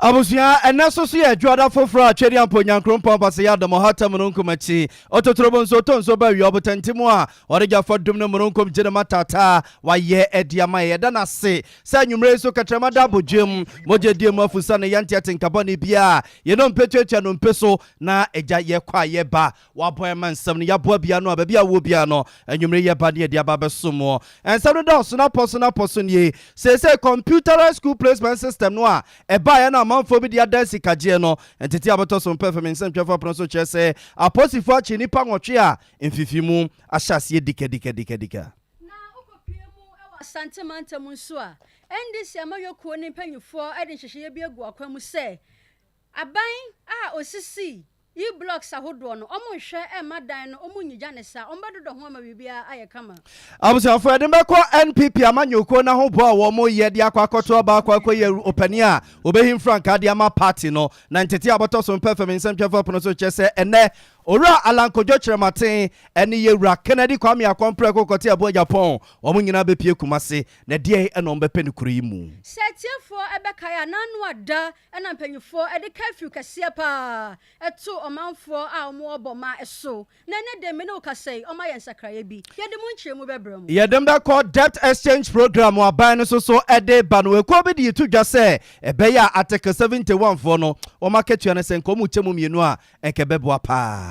Abusia enaso so ye dwada foforo a twedi ampo nyankrompon pase ya do mohata mununkum achi ototrobo nso to nso ba wi obotantimo a oreja fodum ne mununkum gine matata wa ye ediama ye da na se sa nwumre so katrama da bodwem moje die mu afusa ne yante atenkabone bia ye no mpetwetwa no mpeso na eja ye kwa ye ba wa boy man sam ne ya boa bia no ba bia wo bia no nwumre ye ba ne dia ba besomo ensam do so na poso ne se computerized school placement system no a eba ya na manfo bi dia dansi kaje no entiti aboto so performance ntwefo proso chese aposifo achi nipa nwotwe a mfifimu ahyase dika na okopiemu ewa santimantam nso a ndc amayokuo ne mpanyufo ede hyehyeye bi egu akwamu se aban a osisi yi blocks ahodo no omo hwe emadan no omo nyija ne sa ombedodo ho ama bibia ayekama abusafo ede mbeko NPP amanyoko na ho bo a wo mo ye de akwakoto ba akwakoye opani a obehim frank ade ama party no na ntete aboto so performance ntwefo pono so chese ene ora alankojo chirematen ene yewura Kennedy Kwame Akompre kokote abo Japan omo nyina bepie kumase na de eno mbepe ne kuro yi mu setiefo ebekaya nanu ada ena mpanyufo ede curfew kase pa eto omanfo a omo oboma eso na ne de me no kasei oma ye nsakraye bi yede mu nkyeremu bebram yede mbeko debt exchange program wa ban no so ede banwe ko bi di tu dwase ebeya article 71 fo no o market ne senko mu chemu mienu a enkebebo pa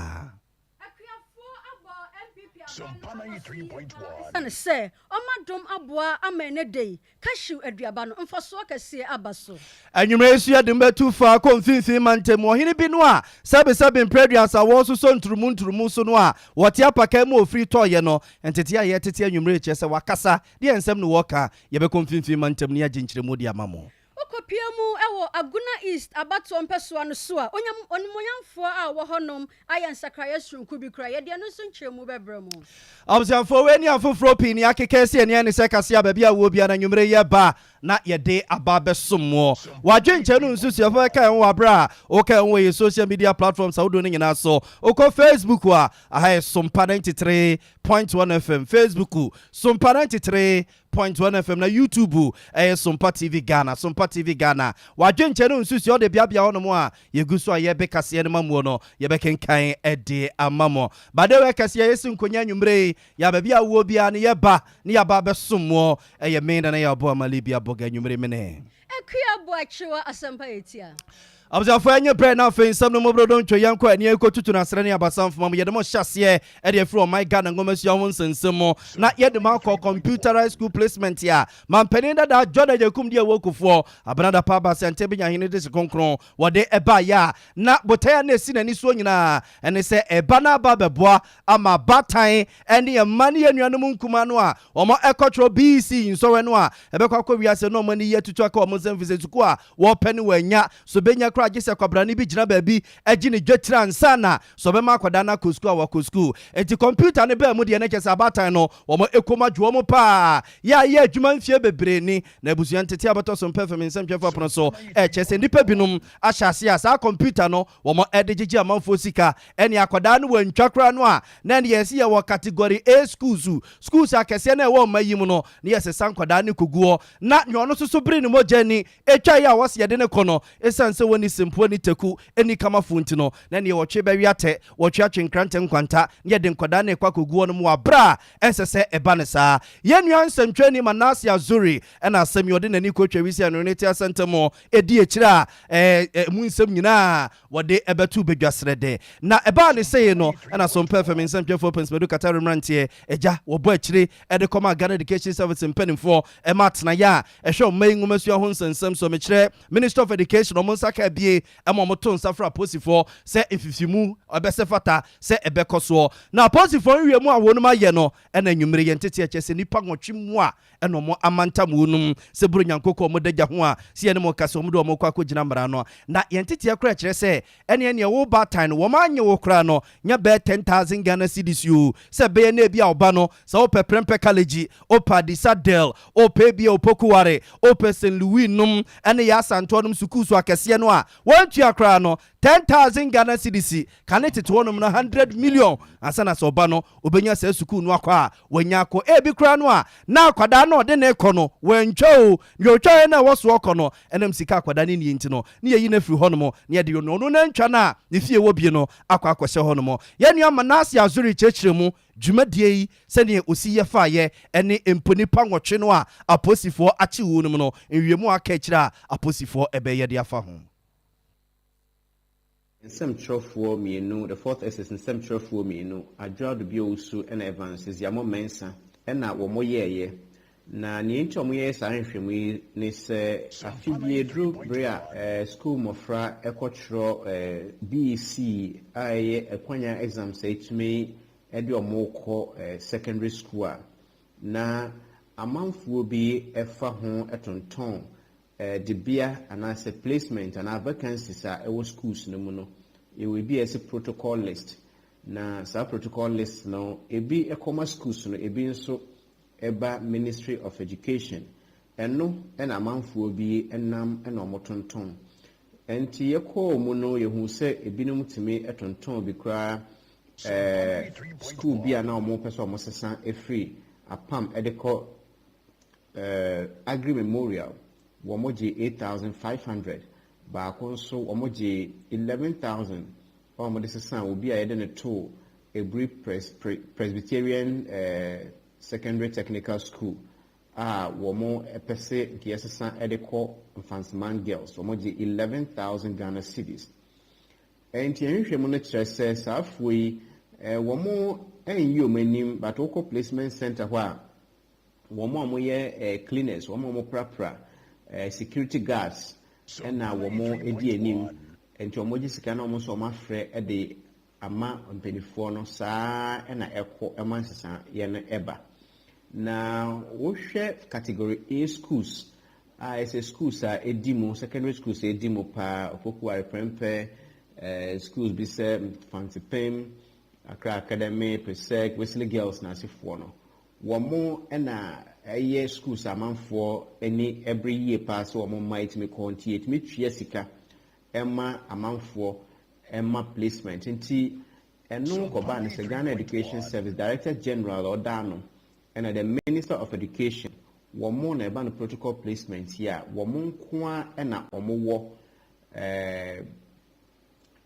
Sompa 93.1 and say, Omadum Abua Amene Day, Cashew Ediabano, and for Swakasi Abaso. And you may see a dimber too far, confinfim mantemo, hini binwa, sabin predias are also son to Musunwa, what yapakemo free toyano, and Tetia Yetia Numrich as a wakasa, the ensem walker, yebe confinfim mantem near Jinchremudia Mamo. Okopiemu ewo Aguna East abato mpeso anu so a onimoyamfo a wo honom ayan sakraya srunku bi kra ye de no so nkyeremu bebremu observe weni afofro pin ya kekese ene ne se kase ababia wo bia na nwumre ye ba na ye de ababesomo wadwenche no nsusu afo ka en wabra o ka en we social media platforms awdo ne nyina so oko Facebook a aha Sompa 93.1 FM Facebook Sompa 93.1 FM na YouTube Sompa TV Ghana wadwenche no nsusu o de biabia hono a yeguso a ye be kase ne mamuo no ye be kenkan ede amamo badewe kase yesu nkonya nwumre ya babia wo bia ne ye ba ne ya ba besomo ye menda na ya bo amalibia boga nwumre mene ekuya bo achiwa asampa etia abuzafo anye bre na fe nsam no mobrodo ntwe yanko ani ekotutu na sere ne abasamfo mam yedemo hyase e de from my Ghana ngomasu ho nsensemo na yedemo akọ computerized school placement ya mampani da Jordan Jakum de wokufo abanada pa ba sente benya hene de sekonkron wode eba ya na botaya na esi na ni so nyina ene se eba na ba beboa ama batan ene ye mane anuanom nkuma no a omo ekotro BC nsowe no a ebekwa kwa wiase no mani yetutu aka omo zemvizetuku a wo pene wanya so benya agise kwabrani bi gina baabi agine dwetira ansana so be makwada na kosku a wakosku enti computer ne ba mu de ne kese abatan no wo mo ekoma dwo mo pa ya ye adwuma mfie bebre ni na abusu ntete abato so performance ntwefa pono so kese ndipa binum ahyase asa computer no wo mo edegigi amanfo sika ene akwada no wantwakra no a na ne yesi ye wo category A schools akese na wo mayim no ne yesi sankwada ne koguo na nyono so bri ne mojani etwa ya wose ye de ne kono esanse woni simpo ni teku eni kama funti no na ne wotwe bawi ate wotwe atwenkrante nkwanta ne de nkoda na ekwakoguo no mu abra ensese eba ne saa ye nuan santwani Manase Azuri na asemi ode nani kotwa wisi anoneti asantemo edi ekira mu nsem nyina wode ebetu bedwasrede na eba ne sey no na som performance ntwefo pensmedu kataro mrantie eja wobo akire ede koma Ghana Education Service mpanimfo ematna ya ehwe omayi ngumasu ho nsensem so mekire Minister of Education omonsa bie emomoto nsafra posifo se efifimu obese fata se ebekoso na posifo wiemu a wonuma ye no ena nwumre ye ntete echese nipa nwotwemu a eno mo amantam wonum se buru nyankoko mo dagya ho a se ene mo kase mo do mo kwako gina mra no na ye ntete akra kire se ene wo batan wo manye wo kra no nya be 10,000 Ghana cedis you se be na bia oba no se wo peprempe college o padisa del o pe bia opokuware o pesen Louis num ene ya santo num sukusu akese no a a wantua kra no 10,000 Ghana cedis kane tete wonom no 100 million asana so ba no obenya sa suku no akwa a wanya akọ ebi kra no a na akwada no de ne ekọ no wantwa o ne otwa na woso okọ no enam sika akwada ne nti no ne yeyi na firi honom ne de no no na ntwa na ne fie wo bie no akwa akwose honom ye nua manase azuri chechiremu dwumadie yi sɛne osi yɛ fa yɛ ɛne emponipa nwɔtwe no a aposifoɔ akye wo no mu no nwiemu aka kyerɛ a aposifoɔ ɛbɛyɛ de afa ho nsɛm twerɛfoɔ mmienu the fourth ss nsɛm twerɛfoɔ mmienu adwoado bi owusu ɛna evans ziamo mensa ɛna wɔn yɛɛyɛ na ne nti wɔn yɛ saa nhwehwɛmu yi ne sɛ afibie duro bere a school mmɔfra ɛkɔtwerɛ BEC a ɛyɛ ɛkwanya exams ɛtumi ɛde ɔmo secondary school a na amanfoɔ bi ɛfa ho ɛtontɔn debia anaasɛ placement anaa vacancies a ɛwɔ schools no mu no ɛwɔ bi ɛsɛ protocol list na saa protocol list no ebi ɛkɔma schools no ebi nso ɛba Ministry of Education ɛno ɛna amanfoɔ bi ɛnam ɛna ɔmo tontɔn ɛnti yɛkɔɔ mu no yɛhu sɛ ebinom tumi ɛtontɔn bi koraa school bi a na ɔmo pɛ sɛ ɔmo sesa efiri apam ɛde kɔ Agri Memorial wɔmo gye 8,500 baako nso wɔmo gye 11,000 ɔmo de sesa obi a yɛde ne to Ebri Presbyterian Secondary Technical School a wɔmo ɛpɛsɛ nkia sesa ɛde kɔ Mfansiman Girls wɔmo gye 11,000 Ghana cedis. Enti nhwehwɛ mu no kyerɛ sɛ saafoɔ yi wɔmo ɛnyi ɔmo anim but wokɔ placement center hɔ a wɔmo a wɔyɛ cleaners wɔmo a wɔmo prapra security guards ɛna wɔmo edi anim enti wɔmo gye sika na wɔmo nso wɔmo afrɛ ɛde ama mpanyinfoɔ no saa ɛna ɛkɔ ɛma nsesa yɛ no ɛba na wohwɛ category A schools a ɛsɛ schools a edi mu secondary schools a edi mu paa opokuare prempɛ schools bi sɛ Fantipem, Accra Academy, Presec, Wesley Girls na asifoɔ no wɔmo ɛna ɛyɛ schools amanfoɔ ɛne every year paa so wɔmo ma etimi kɔnti etimi tua sika ɛma amanfoɔ ɛma placement nti ɛno kɔba ne sɛ Ghana Education Service Director General ɔdaano ɛna the Minister of Education wɔmo na ɛba no protocol placement here wɔmo nkoa ɛna wɔmo wɔ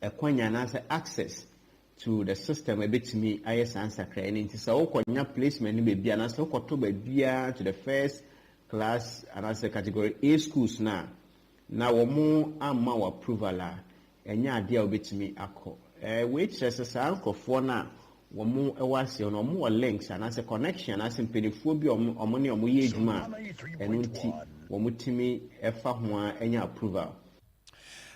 ɛkwanya na sɛ access to the system ebetimi ayɛ sansakra ɛne nti sɛ wokɔnya placement ne baabi anaasɛ wokɔtɔ baabia to the first class anaasɛ category A schools na wɔn amma wɔ approval a ɛnyɛ adeɛ a wobɛtumi akɔ wei kyerɛ sɛ saa nkurɔfoɔ no a wɔn ɛwɔ aseɛ no wɔn wɔ links anaasɛ connection anaasɛ mpanimfoɔ bi wɔn ne wɔn yɛ adwuma a ɛno nti wɔn tumi ɛfa ho a ɛnyɛ approval.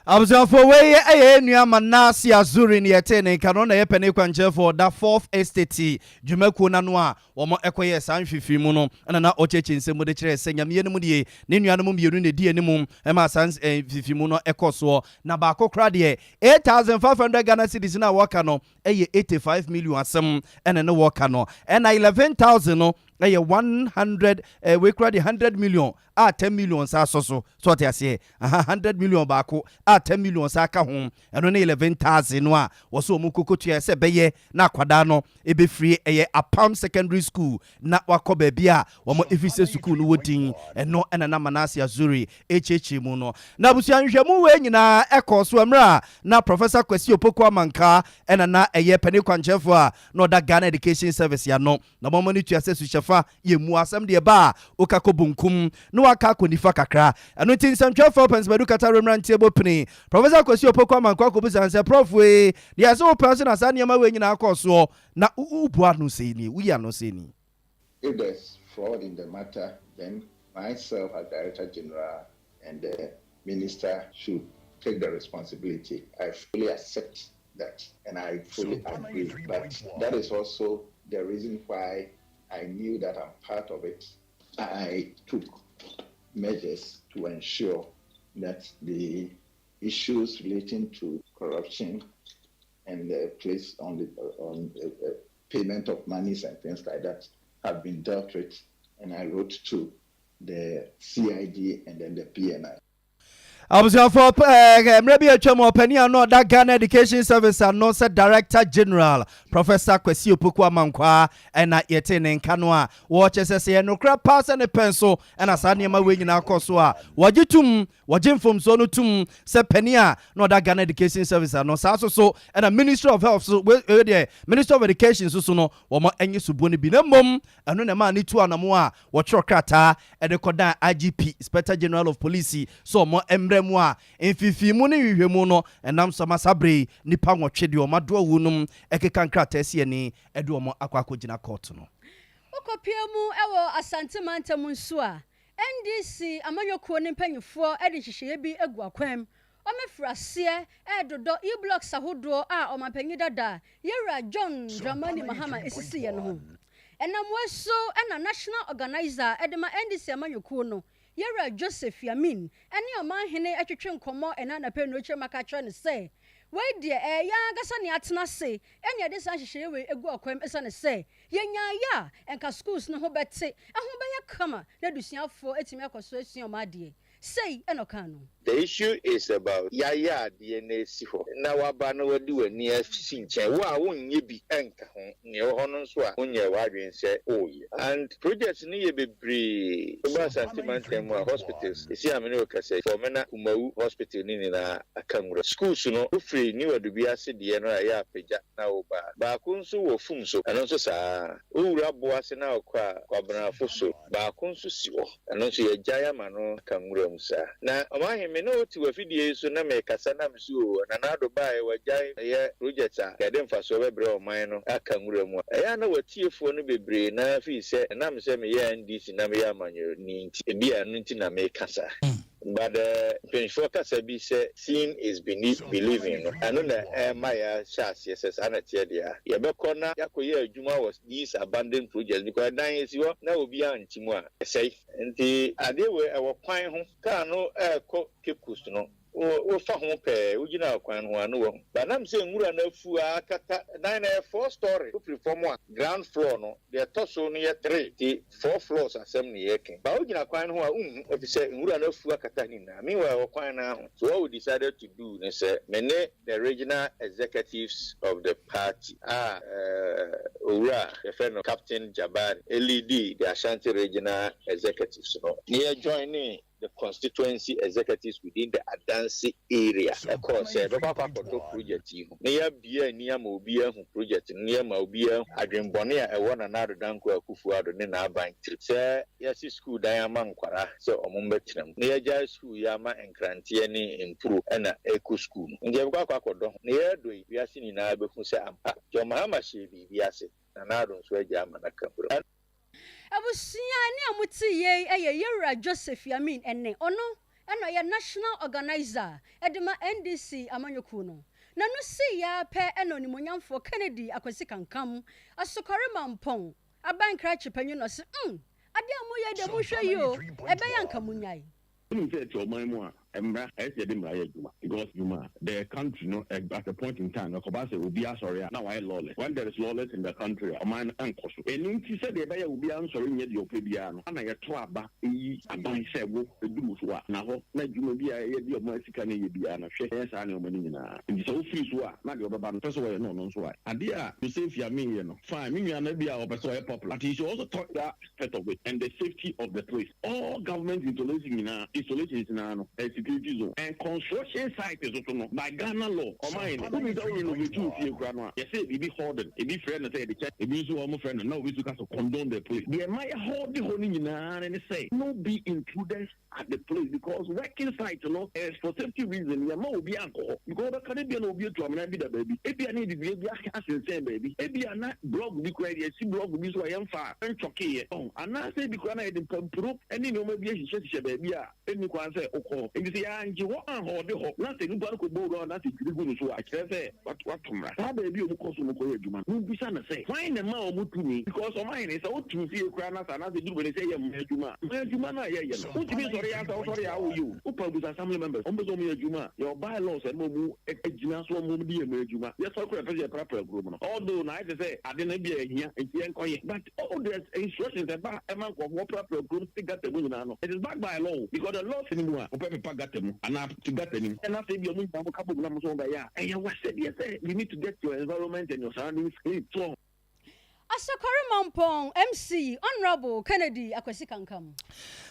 Abuzafo weye eye nua manase azuri ne yete ne kano na yepene kwanche for that fourth estate dwumakuo na no a womo ekoye san hwehwe mu no na ocheche nsemu de kire se nyame mu die ne nua no mu bienu ne die ne mu e ma san hwehwe mu no ekoso na ba kokra de 8,500 Ghana cedis na waka no eye 85 million asem ene ne waka no na 11,000 no eye 100 we kra de 100 million a 10 million sa so te ase 100 million baako a 10 million sa ka ho eno ne 11,000 no a wo so mu kokotua se beye na kwada no ebe free eye apam secondary school na wakoba bia wo mo efise school no wodin eno ena na manase azuri echeche mu no na busuan hwemu we nyina ekoso amra na Professor Kwesi Opoku Amanka ena na eye pani kwanchefo a no da Ghana Education Service ya no na mo mani tua se su chefa ye mu asem de ba okakobunkum no waka konifa kakra eno tin samtwafo pensbedu kata remrantie bopini Professor Kwesi Opoku Amanka ko bisa se prof we de ase wo person na sa niam we nyina akoso na ubua no sei ni uya no sei ni. If there's fraud in the matter, then myself as Director General and the Minister should take the responsibility. I fully accept that and I fully agree. But that is also the reason why I knew that I'm part of it. I took measures to ensure that the issues relating to corruption and the place on the payment of monies and things like that have been dealt with, and I wrote to the CID and then the PNI. Abusiafo mrebi atwam opani ano da Ghana Education Service and said Director General Professor Kwesi Opoku Amankwa na yete ne nka no a wo chesese no kra pass ne penso na sa ne ma we nyina akoso a wagitum wagimfomso no tum se pani a no da Ghana Education Service no sa so na Ministry of Health so we Ministry of Education so no wo ma enye subo ne bi na mom eno ne ma ne tu anamo a wo tro krata e de kodan IGP Inspector General of Police so mo mu a enfifi mu ne hwehwemu no enam so masabre nipa nwotwe de o mado awunum ekeka nkrata ase ni edo mo akwakogina court no okopia mu ewo asante mantam nso a NDC amanyokuo ne mpanyufo ede hyehyeye bi egu akwam omefrase edodo e-blocks ahodo a omapanyi dada yera John Dramani Mahama esisi ye no ho enamweso na national organizer edema NDC amanyokuo no Yera Joseph Yamin eni omanhene atwetwe nkomo enana pe no kye maka ne se we de ya gasa ne atena se eni ade san hyehyeye we egu akwam esa ne se yenya ya enka schools no ho bete ehun be ya kama na dusiafo etimi akoso esuo made say enokano. The issue is about yaya DNA siho. Na waba na wadi wani sinche wa wonye bi enka ho ne ho no so a wonye wadwen se oye. And projects ni ye bebre ba sentiment mu hospitals. Isi amene o kase for mena umawu hospital ni na akanwura. Schools no free ni wadu bi ase de no ya apagya na oba. Ba kunso wo funso. Ano so sa owura bo ase na okwa kwabana foso. Ba kunso siwo. Ano so ye jaya ma no akanwura musa. Na amahe me no ti wafidie so na me kasa na mso na nado bae wajai ye project a yade mfaso bebre o man no aka nwura mu ya na watiefo no bebre na fi se na me se me ye NDC na me ya manyo ni nti ebi anu nti na me kasa. But 24 kasa bi say seeing is beneath believing. Ano na maya chance yes anatie dia. Ye be kona yakoye adwuma was these abandoned projects because dan yesi wo na obi antimu a sei nti ade we e wo kwan ho ka no ko kekus no o fa ho pe o gina kwan ho anu wo ba nam se nwura na afu akata dan na 4 story o preform one ground floor no the toso no ye 3 the 4 floors asem ne ye ken ba o gina kwan ho a o se nwura na afu akata ni na meanwhile o kwan na ho so what we decided to do ne say mene the regional executives of the party owura the friend of Captain Jabari LED the Ashanti regional executives no near joining the constituency executives within the Adansi area. Of course, the Papa project. Near Bia, near Mobia project, near Mobia, Adrimbonia, a one another Danko Kufuado, then our bank trip. Sir, yes, school diamond quara, so Mumbetinum. Near Jai school Yama and Crantiani improve and a eco school. In the Wakakodo, near Dui, we are seen in Abu Musa, your Mahama Shebi, we are said, and I don't swear Yamana Kapura. Abusia ni amuti ye Yera Joseph Yamin ene ono eno ye national organizer edema NDC amanyoku no na no si ya pe eno ni monyamfo Kennedy akwasi kankam asokore mampon abankra chipanyu no se ade amoye de mo hwe yo ebe yanka munyai because the country, at a point in time, will be sorry. Now I lawless. When there is lawless in the country, a man and and he said the buyer will be answering your piano. And I trap back a buy say, do what now. Let you be a year of Mexican Biana. Yes, I know money now. And so fees what not your band. First of all, no, why. And dear, you say if you are million, 5 million, maybe our person popular. He should also talk that aspect of it and the safety of the place. All government isolation is now a security zone. And construction site is also by Ghana law. Or mine, who is only no two few grandma. You say, it be hoarded, it be friend and say the check, it be so almost friend, and no, we took us to condone the place. They might hold the whole in and say, no be intruders at the place because working site, is for safety reason, you know, be alcohol. Because the Canadian will be to be the baby. If you need to be a say, baby, if you are not blog, be credit, see blog, this way I'm far, and chocky. Oh, and I say, because I didn't come proof, and you know, maybe I should baby, and you can say, oh, and you say, and you want to hold the hope, nothing, nobody could go on, nothing, you go to I say, what tomorrow? How baby, you cost no Korean, who be son say, find a man to me, because of mine is out to see a crown as another do when they say, Juma, who to be sorry, I'm sorry, how are you? Who publish assembly members, Juma, your bylaws and Momu, a Juma, so Momu, Juma, yes, I'll create a proper group. Although I say, I didn't be here, but all the instructions about a month of what proper group, they got the women. It is backed by law, because the law anymore, gatemu and to gatemu and after you mean a couple of numbers over here and you said yes you need to get your environment and your surroundings clean so Asokore Mampong MC Honorable Kennedy Akwesi Kankam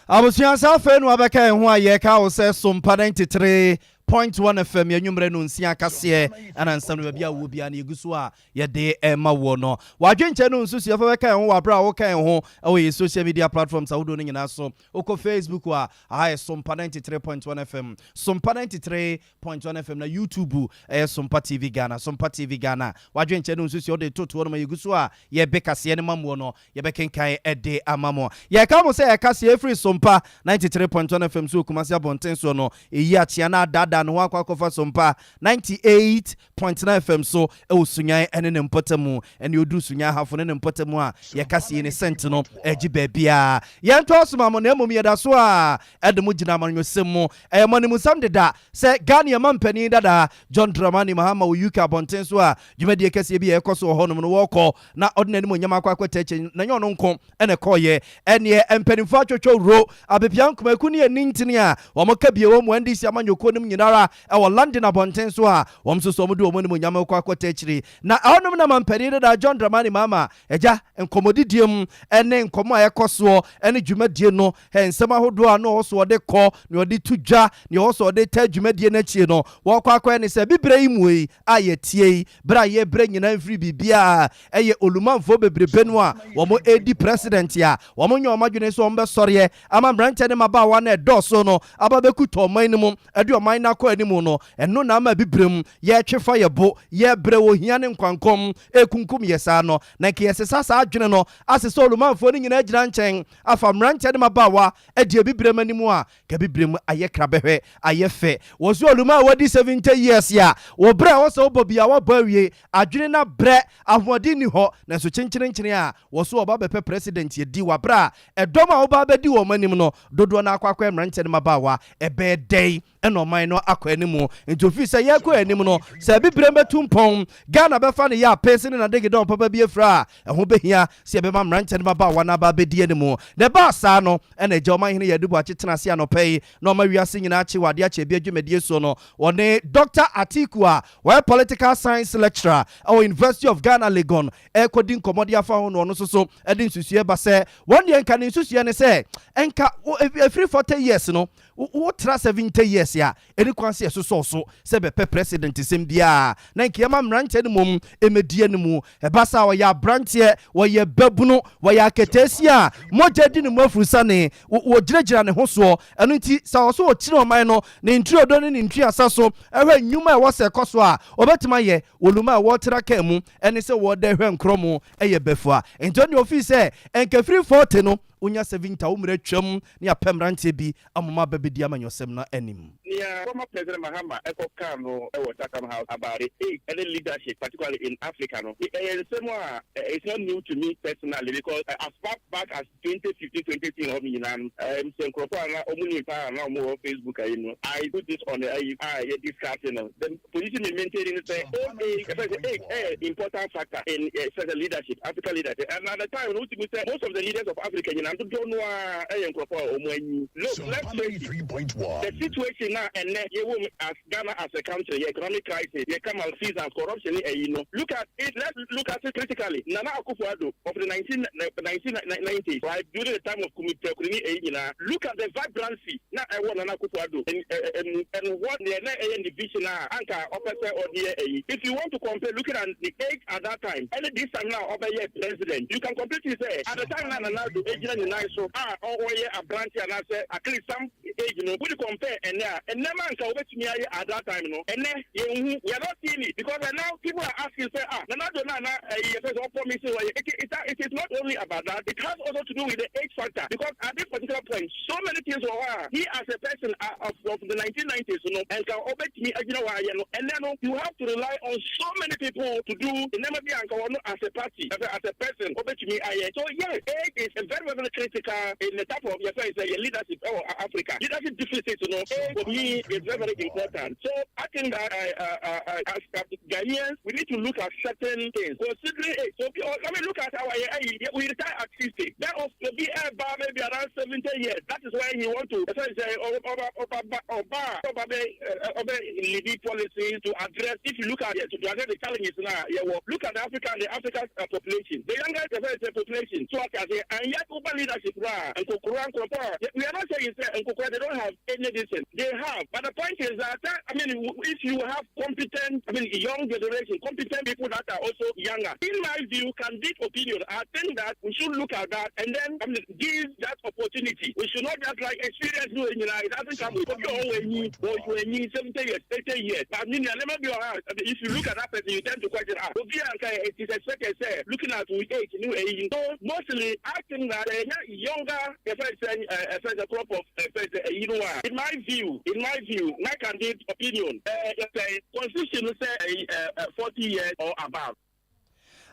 Abusuan sa fe no abeka ho aye ka wo se Sompa 93.1 FM yenwumre no nsia kase ana nsam no bia wo bia na eguso a ye de ema wo no wadwenche no nsusu afa beka ho wabra wo kan ho e social media platforms awodo no nyina so oko Facebook a Sompa 93.1 FM Sompa 93.1 FM na YouTube Sompa TV Ghana wadwenche no nsusu de toto no ma eguso a ye bekase ne mamwo no ye bekenkan ede amamo ye ka mo se ye kase free Sompa 93.1 FM so kumasi abonten so no eyi atia na dada no akwakofa Sompa 98.9 FM so sunyan ene ne mpotemu ene odu sunyan hafo ne mpotemu a ye kase ne sent no eji babia ye nto osoma mo na emom ye da so a edemu gina manwosem mo manimu sam deda se Ghana mampani dada John Dramani Mahama wo UK abonten so a dwumadi kase bi ye ekoso ho no no woko na ordinary mo nyama akwakota eche na nyo no nko ene koye ene empanimfo atwotwo ro abepian kumaku ne nintini a wo mo kabie wo mo ndisi amanyoko nim nyinara e wo London abonten so a wo msoso mo de wo nim nyama akwakota echiri na onom na mampani dada John Dramani Mahama eja enkomodidiem ene nkomo a ekoso ene dwumadie no ensema hodo a no so de ko ne odi tudwa ne wo so de ta dwumadie na chie no wo kwakwa ne se bibre imu yi ayetie bra ye bre nyina mfiri bibia eye olumanfo bebrebe no a wo mo edi president ya wo mo nyo madwene so ombe sore ama branche ne maba wa na edoso no aba bekuto man ni mu edi oman na ko animu no eno na ama bibrem ye twefa ye bo ye bre wo hia ne nkwankom ekunkum yesa no na ke yesesa sa adwene no asese olumanfo ni nyina agyina nchen afa branche ne maba wa edi bibrem animu a ka bibrem aye krabehwe aye fe wo so oluma wadi 70 years ya wo bre wo so bobia wo bawie adwene na bre ahodi ni ho na so chenchene a wo so oba bepe president ye di wa bra edoma oba bedi wo manim no dodo na akwakwa emranche ne mabawa ebe dei eno man no akwanimu nti ofi se ye kwa anim no se bibre betumpon Ghana befa ne ya person na degedon papa bi efra eho behia se be ma mranche ne mabawa na ba bedi animu ne ba sa no ena je oman hene ye dubu aketena se anopei no ma wiase nyina ache wade ache bi adwumedie so no one Dr. Atiku a we political science lecturer at University of Ghana Legon ekodin komodia fa ho no so edin susue ba se one year nka ne susue ne se enka every 40 years no what 70 years ya eni kwanse so se be president sem dia na nkiyama mranche ne mum emedie ne mu ebasa wo ya branche wo ye babunu wo ya ketesia moja di ne mafurusa ne wo giregira ne ho so eno nti sa so wo kire oman no ne ntrio do ne ntrio asaso ehwe nyuma e wo se koso a obetima ye oluma wo tira ka mu eni se wo de hwe nkromo eye befua ento ne office enka free 40 no unya 70 umre twam ne apemrante bi amoma babedi amanyosem na anim yeah former president Mahama eko kano e Chatham House about it any leadership particularly in Africa no it's not new to me personally because as far back as 2015 2016 of me na omuni pa na mo Facebook I put this on the discussing the position in maintaining say important factor in such a leadership African leadership and at the time most of the leaders of Africa look, let's say the situation now and then as Ghana as a country, economic crisis, the economic season, corruption, look at it, let's look at it critically. Nana Akufo-Addo of the 1990s, right, during the time of look at the vibrancy. Now I want Nana Akufo-Addo and what the division anchor officer or the if you want to compare, looking at the age at that time, and this time now over here president, you can completely say at the time now the age so a branch and I say at least some age we compare and never at that time and then we are not seeing it because now people are asking say it is not only about that, it has also to do with the age factor because at this particular point so many things he as a person of the 1990s and can obey me and then you have to rely on so many people to do as a party as a person obey me so yes age is a very critical in the type of your leadership of Africa. leadership deficit, for me, is very, very important. So I think that as Ghanaians, we need to look at certain things. Considering it, so let me look at our we retire at 60. That was to be maybe around 70 years. That is why he want to say leading policies to address. If you look at it, to address the challenges now, look at the African population, the younger population. So I can say, and yet over leadership and we are not saying they don't have any decision. They have, but the point is that if you have competent, young generation, competent people that are also younger, in my view, candid opinion, I think that we should look at that and then give that opportunity. We should not just like experience doing it doesn't come with 70 years, 30 years. But if you look at that person, you tend to question it is expected, say, looking at with age, new age. So mostly I think that younger a crop of in my view, my candid opinion, constitution say 40 years or above.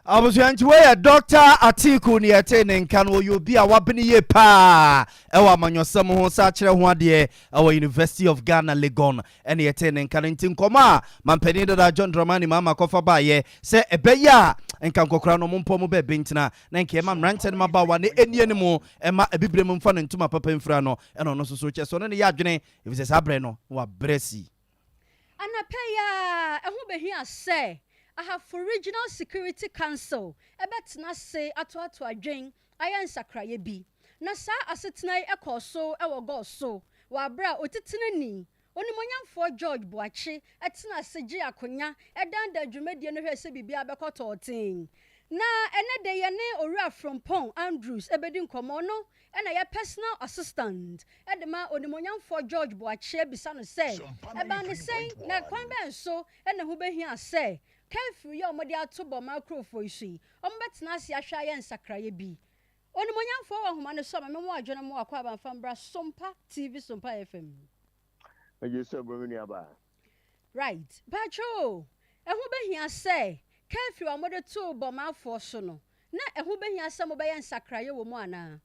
Abusuanti we Dr. Atiku ni ete ne nka no yo bi a wabene ye pa e wa manyosam ho sa kire ho ade e wa University of Ghana Legon ene ete ne nka nti nkoma mampani da John Dramani mama kofa ba ye se ebeya nka nkokora no mompo mo be bentina na nke ma mrante ne maba wa ne enie ne mu e ma ebibre mu mfa no ntuma papa mfira no e no so so che so ne ya adwene e bi se sabre no wa bresi anapeya ehun behia se I have for Regional Security Council. Ebetna say ato adwen ayan sakraye bi. Na sa asetena ekoso ewo go so. Wa bra otitene ni. Onimonyamfo George Boachi etena seji akonya edan da dwumedie no hwese bibia bekoto otin. Na ene de ye ne owura from Pong Andrews ebedi nkomo no ena ye personal assistant edema onimonyamfo George Boachi bisa no say eba ne say na kwan ben so ena hu behia say Kefu ya omode atobo microphone isi ombetena ase ahwa ye nsakraye bi onimonyamfo wa homa ne so memmo adwene mo akwa ba mfambra Sompa TV Sompa FM Yes, bro, aba. Right bacho ehu behia say kefu omode to bo mafo so no na ehu behia say mo be ye nsakraye wo mu ana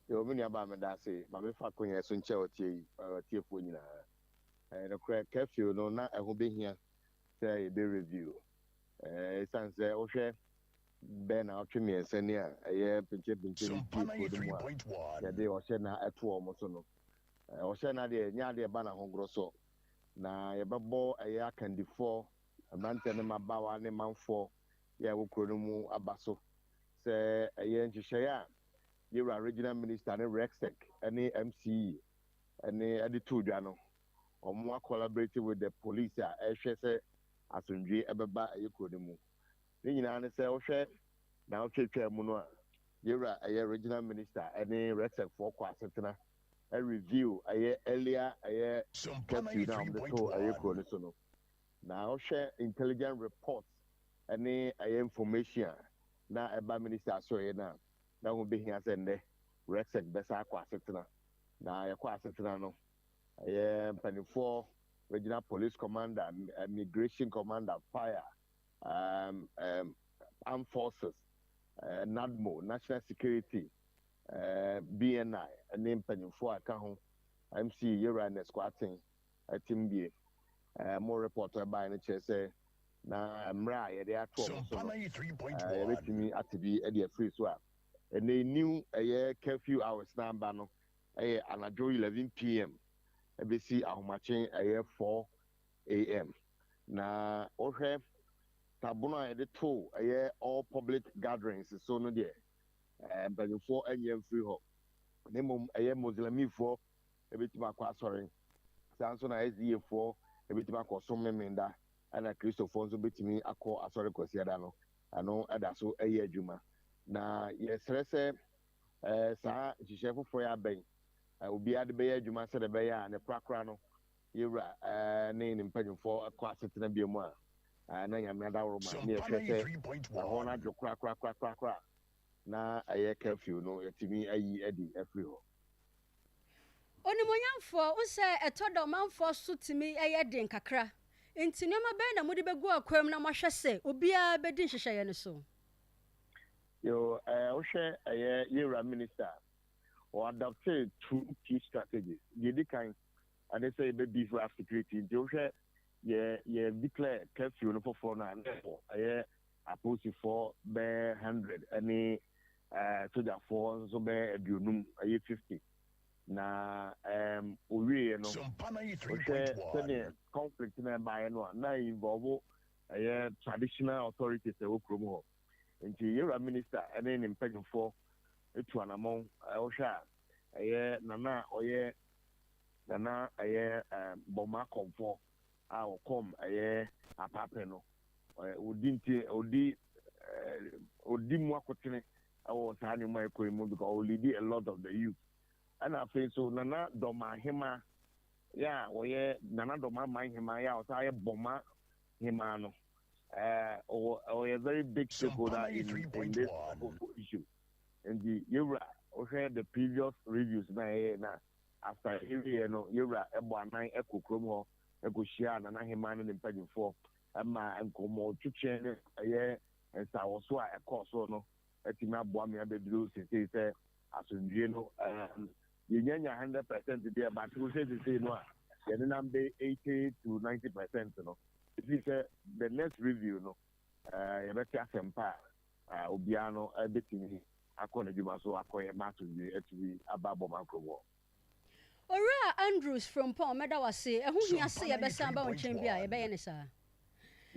Yo mini aba me da say ma me fa konye so nche otie fo nyina no kefu no na ehu behia say be review sense ohwe be na otwemi ensani a eye pinche ya de ohwe na eto omo so no ohwe na de nya de ba na hongro so na ye bebo eye akandifo amante ne mabawa ne manfo ya wokro mu abaso say eye nhihye ya yura regional minister ne Rexec any MCE any editor dwa no omo collaborating with the police a ehwe say asundwe ebeba ayekro mu ni nyina ne se ohwe na otwetwa mu no a yura aye regional minister any Rexec for kwa setena a review aye earlier aye kepi na the to ayekro ne so no na ohwe intelligent reports any aye information na eba minister so ye na ho behia se ne Rexec besa kwa setena na ye kwa setena no aye mpanifo Regional Police Commander, Immigration Commander, Fire, Armed Forces, NADMO, National Security, BNI, and name Penufo account, MC Yura Squatting, Team B. More reporter by the chase, na Mra, they are 12, me at to be a free swap. And they knew a year curfew hours now, Bano, and I drew 11 p.m. ABC ahomachen aye 4 a.m. na ohwe tabuna de to aye all public gatherings so no there banifo anyem free ho nemom aye muslimifo ebitima kwa sorry sanso na SDA4 ebitima kwa so memenda ana Christopher nso betimi akọ asori kwasiada no ano ada so aye adwuma na yesrese saa jishefo ya ben obi ade be adwuma se de be ya ne prakra no yewra ne mpanyimfo akwa setena biemu a na nyame adawro ma ne yefese ho na dwo kra na aye curfew no yetimi ayi edi afri ho onimonyamfo unse etodo manfo so timi aye den kakra enti nyoma be na mudi begu akwam na mahwese obi a bedi nhyehyeye ne so yo ohwe aye yewra minister or adopted 2 key strategies. You kind and they say baby for security. You declare curfew for now. Yeah, opposed for 100 any soldier for so be a 50. Na we no conflict na by no na involve traditional authorities e wo krom ho nti yera minister ene ne mpanyfo etu anamon o hwa nana boma komfo a o kom apape no odi mu akotene awo sa ne mai koimu because we lead a lot of the youth. And I feel so Nana Doma Hema, yeah, Nana Doma Hema, yeah, or Boma Hemano, or a very big stakeholder in this issue. And the Eura, okay, the previous reviews now after Eura, Ebonai, Echo Chromo, Echo Shia, Nana Hemano, and Penny 4, and Komo Chuchen, and Sawaswa, a course or no, a Tima Boamia, the Blues, it is as in Geno, you get 100% there, but who says the same one? The number 80 to 90%, you know. This is the next review, no. You better Sompa, Obiano, everything. I call it so I call it matter to about Macro. Ora Andrews from Paul Medawa say, who he say a best about Chambia, a bayanisa.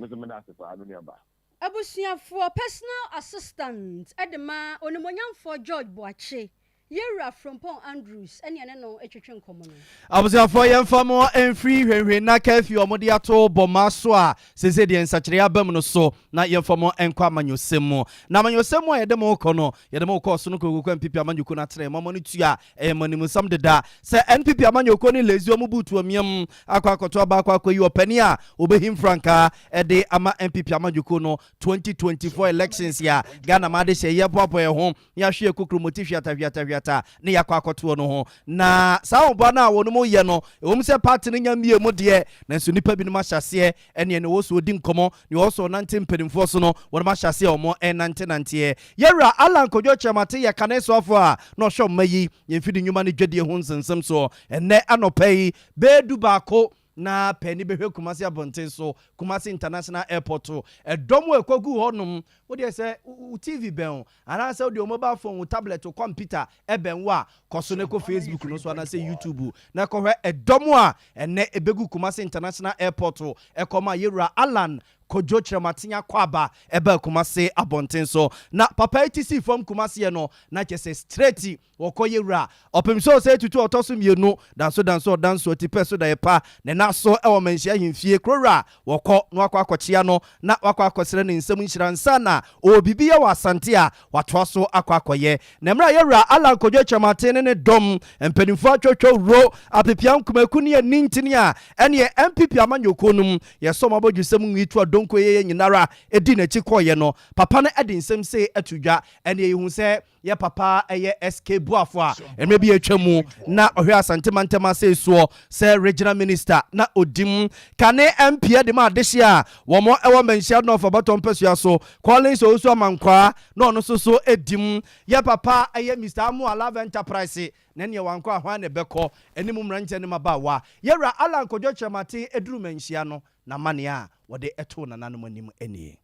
Mr. Manasa, I don't know about. Abusia for personal assistant at the man on the Monyan for George Boache. Yera from Paul Andrews, and no education common. I was a fire farmer and free when na curfew Modiato Bomaswa, says the Sacharia Bemono so, not your former and Quamanu Semo. Now, your Semo at the Mocono, Yadamo Cosuno, and Pipia Manukuna Tre, Mamonutia, and Monimusam de Da, Sir and Pipia Manukoni, Lesiomubu to a mium, Aquacotoba, you Penia, obey him Franca, at the Ama and Pipia Manukono 2024 elections, ya, Ghana Madisha, ya Papa home, Yashi Kukumotifia Taviata. Ne yakwa akoto no ho na saa oba na wono mo ye no ewom se party ne nyamie mo de na so nipa bi no ma hyase ene ne wo so odi nkomo ne wo so nante mpedimfo so no wono ma hyase omo nante yera Alan Kodwo Chamate ye kane so afo a no hwo mayi ye mfidi nyuma ne dwede ho nsensem so ene anopai bedu baako na penny behwe Kumasi abonten so Kumasi International Airport to edomo ekogu honum wo de say TV ben ana say o mobile phone tablet or computer eben wa koso ne ko Facebook no so ana say YouTube na ko hwe edomo a ene ebegu Kumasi International Airport to ekoma Yera Alan Kodwo Chamate kwaba ebe Kumasi abonten so na papa ETC from Kumasi no na chese straight woko Yera opem so say tutu otoso mienu danso tipeso da yepa na so ewo menhia himfie krora woko no akwakochia no na wakakosere ne nsem nhyiransa na obibia wasante a watoa so akwakoye na mra Yera Alan Kodwo Chamate ne dom empanimfo atwotwo ro apepia nkumaku ne nintini a ene MPP amanyokonum yeso mabodwusem nwitu adonko ye nyinara edi na chikoye no papa na edi nsem se atudwa ene yehu se ye papa eye SK Buafo a emre bi atwamu na ohwe asantema se so se regional minister na odim kane MP de ma adehye a womo ewo menhia no for bottom pesua so calling so amankwa na ono so edim ye papa eye Mr. Amu Alava Enterprise na ne wankwa hwa ne beko enimu mranche ne mabawa Yera Alan Kodwo Chamate eduru menhia no na mane a wode eto na nanom anim enie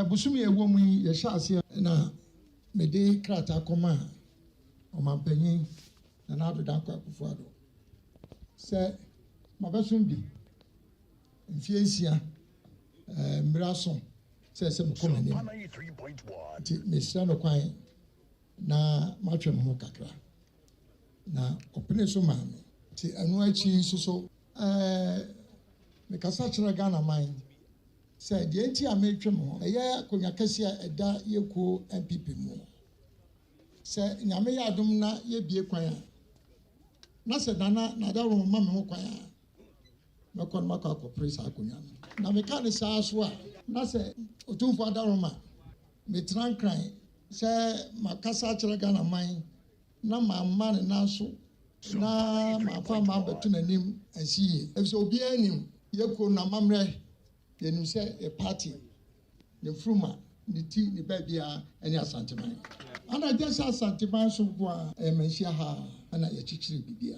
busumi ewo mu ye hyase na mede krata koma omampanyin na na do dan kwa kufuado se mabasum bi mfiensia miraso se mkoma ni ti mesra no kwan na matwe mo kakra na opene so maame ti anu achi so me kasa kira Ghana mind say the enti ametwe mo eye konya kase eda yeko MPP mo say nyame ya adom na ye bie kwan na se dana na da ro ma me ho kwan na kon maka ko praise akonya na me kan sa so a na se otumfo adaroma me tran kran say makasa kira Ghana mind na ma ne na so na ma fa ma betu nanim asiye e so obi anim yeko na mamre yenu say a party the fruma the tea the baby any asanteman ana just asanteman so kwa emenhia ha ana ye chichire bibia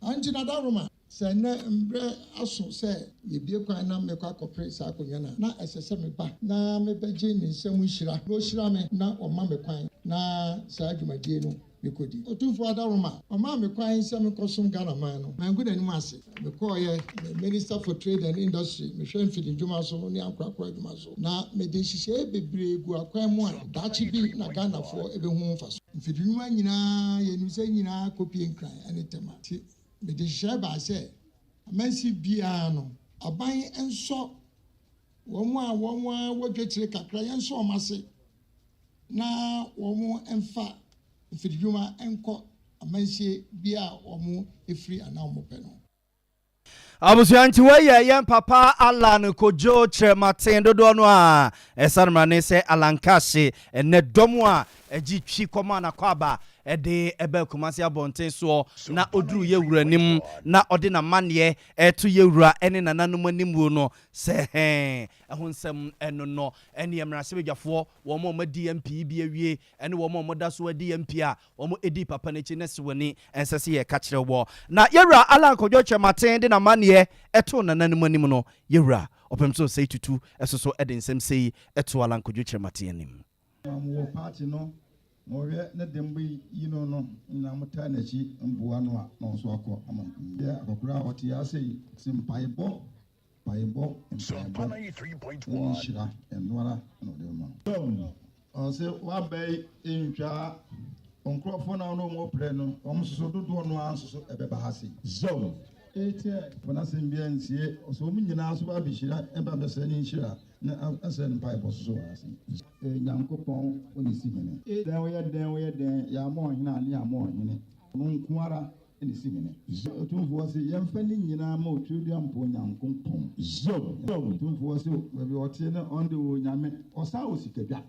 anti na daroma se na mbre aso se ye bie kwan na me kwa akopre sa akonya na esese me ba na me beje ni nsem nhira no hira me na oma me kwan na sa adwumadie no mekodi otumfo adaroma oma me kwan se me kosum Ghana man no mangu na nim ase me call ye Minister for Trade and Industry me hwe mfidi dwuma so ne ankrakra dwuma so na me de hihye bebre gu akwan mu a dachi bi na Ghana fo ebe hu mfa so mfidi dwuma nyina ye nim se nyina kopie nkran ane tema ti me de hihye ba se amansi bia no aban enso wɔn wodwetire kakra yɛn nso ɔmase na wɔn mfa mfididwuma nkɔ amansie bia wɔn efiri ana wɔn pɛ no. Abusuanti weye yen papa Alan Kojo Chematin dodo no a esanma ne se Alankase ene domo a eji twi koma na kwaba ede ebe kumasi abonten so na oduru ye wuranim na ode na mane eto ye wura ene nananom animu no se ehonsem eno no ene emrase bedwafo wo mo DMP bi awie ene wo mo da so DMP a wo mo edi papa ne chi nese woni ensese ye ka kire wo na ye wura Alan Kojo Chematin de na mane eto nananom anim no ye wura opemso sei tutu esoso ede nsem sei eto Alan Kojo Chematin anim party no Moye na dembe yino no na muta na chi mbuwa no a no so akọ amam ya akokura oti ya sei simpaibo Sompa 93.1 shira enwara no de ma o se wa bai intwa onkrofo na no mo pre no omsoso dodo no ansoso ebeba ha sei zone etie fona simbia nsie so mu nyina so ba bishira eba besa ni shira na asen pipe so asi nyankopon oni simene den we den ya mo hina ani ya mo hine nko ara ni simene otumfo se yemfa ni nyina ma otudia mpo nyankopon otumfo se we otie na onde wo nyame osa osikadwa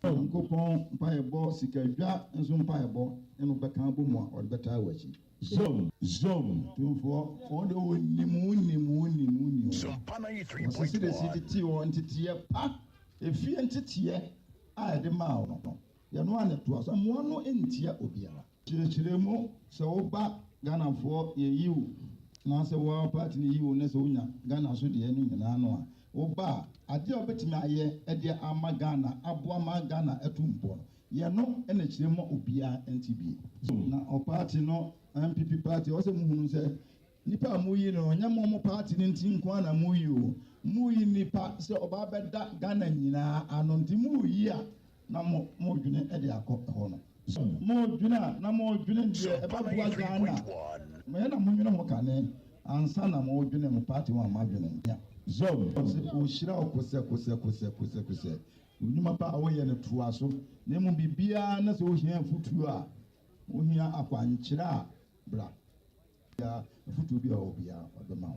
nyankopon pipe sikadwa nso pipe eno beka bomu a odbeta wachi tumfo onde wo nimu Sompa 93.1 CDT wo ntitiye pa efie ntitiye a de ma no ye no ane to aso mo no entia obiara chire mu se wo ba Ghana fo ye yiwu na se wo party ni yiwu ne se wonya Ghana so de enu nyina no a wo ba ade obetimi aye e de ama Ghana abo ama Ghana etumpo ye no ene chire mu obiara ntibie na o party no MPP party o se muhunu se nipa muyi no nyamo mo party ni ntinkwa na muyi o muyi nipa se oba beda Ghana nyina anonti muyi a na mo dwene e de akọ ho no mo dwene na mo dwene de e ba bua Ghana me na mo dwene ho kane ansa na mo dwene mo party wa ma dwene ya se o shira okose nyuma pa awo ye ne tuwa so na mu bibia na se o hia futu a o hia akwankyira bra ya futu bi a obia odoma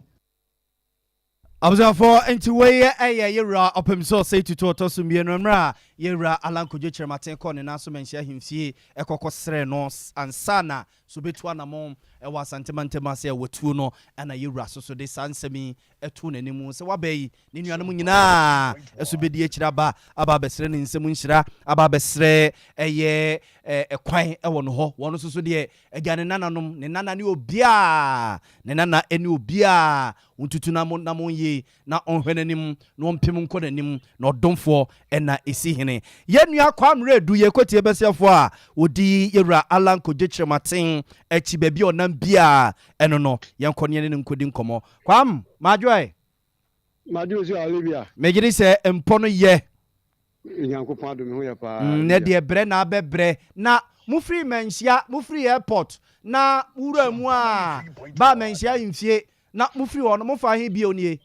Abuzafo enti weye yewra opemso say tutu otoso mienu mra yewra Alan Kojo Chematin ko ne naso menhia himfie ekokosre no ansana so betu anamom ewa santemantema se wetu no ana yewra so de sansemi etu nanimu se wabai ne nuanom nyina eso bedi akira ba aba besre ne nsem nhira aba besre ekwan ewo no ho wono so de agane nananom ne nana ne obia ne nana eni obia untutu namo ye na onhwenanim no mpem nkonanim na odomfo ena esi hene yenua kwamre du ye kotie besiafo a odi yewra Alan Kojo Chematin echi baby onam bia eno no yenkone ne nkodi nkomo kwam madwoe Madio Olivia. Megiri se empono ye. Nyankopon adom ho ye pa. Ne de bre na abebre na mufri menhia mufri airport na wura mu a ba menhia mfie na mufri wono mufa he bi onie.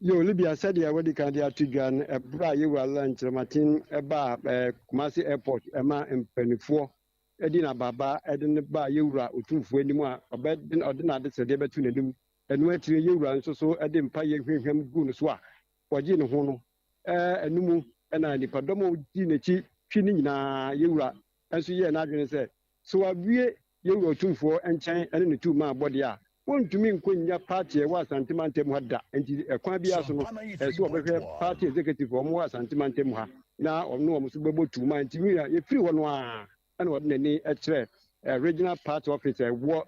Yo Olivia said ya wedi kan dia tugan ebra ye wa lunch Chematin eba Kumasi airport ema empanifo edi na baba edi ne ba ye wura otumfo anim a obedin odina de sede betu nadim enu atire ye wura nso so edi mpa ye hwehwem gu no so a oje ne ho no enumu ena nipadomo di nechi twi ni nyina ye wura enso ye na adwene se so awie ye wura otumfo enchen ene ne tu ma bode a wontumi nkonya party e wa santimantem hada enti ekwan bia so no so obehwe party executive o mo wa santimantem ha na ɔno ɔmo so bɛbɔ tuma ntimi a yɛfiri hɔ no a ɛna wɔde n'ani kyerɛ regional party office ɛwɔ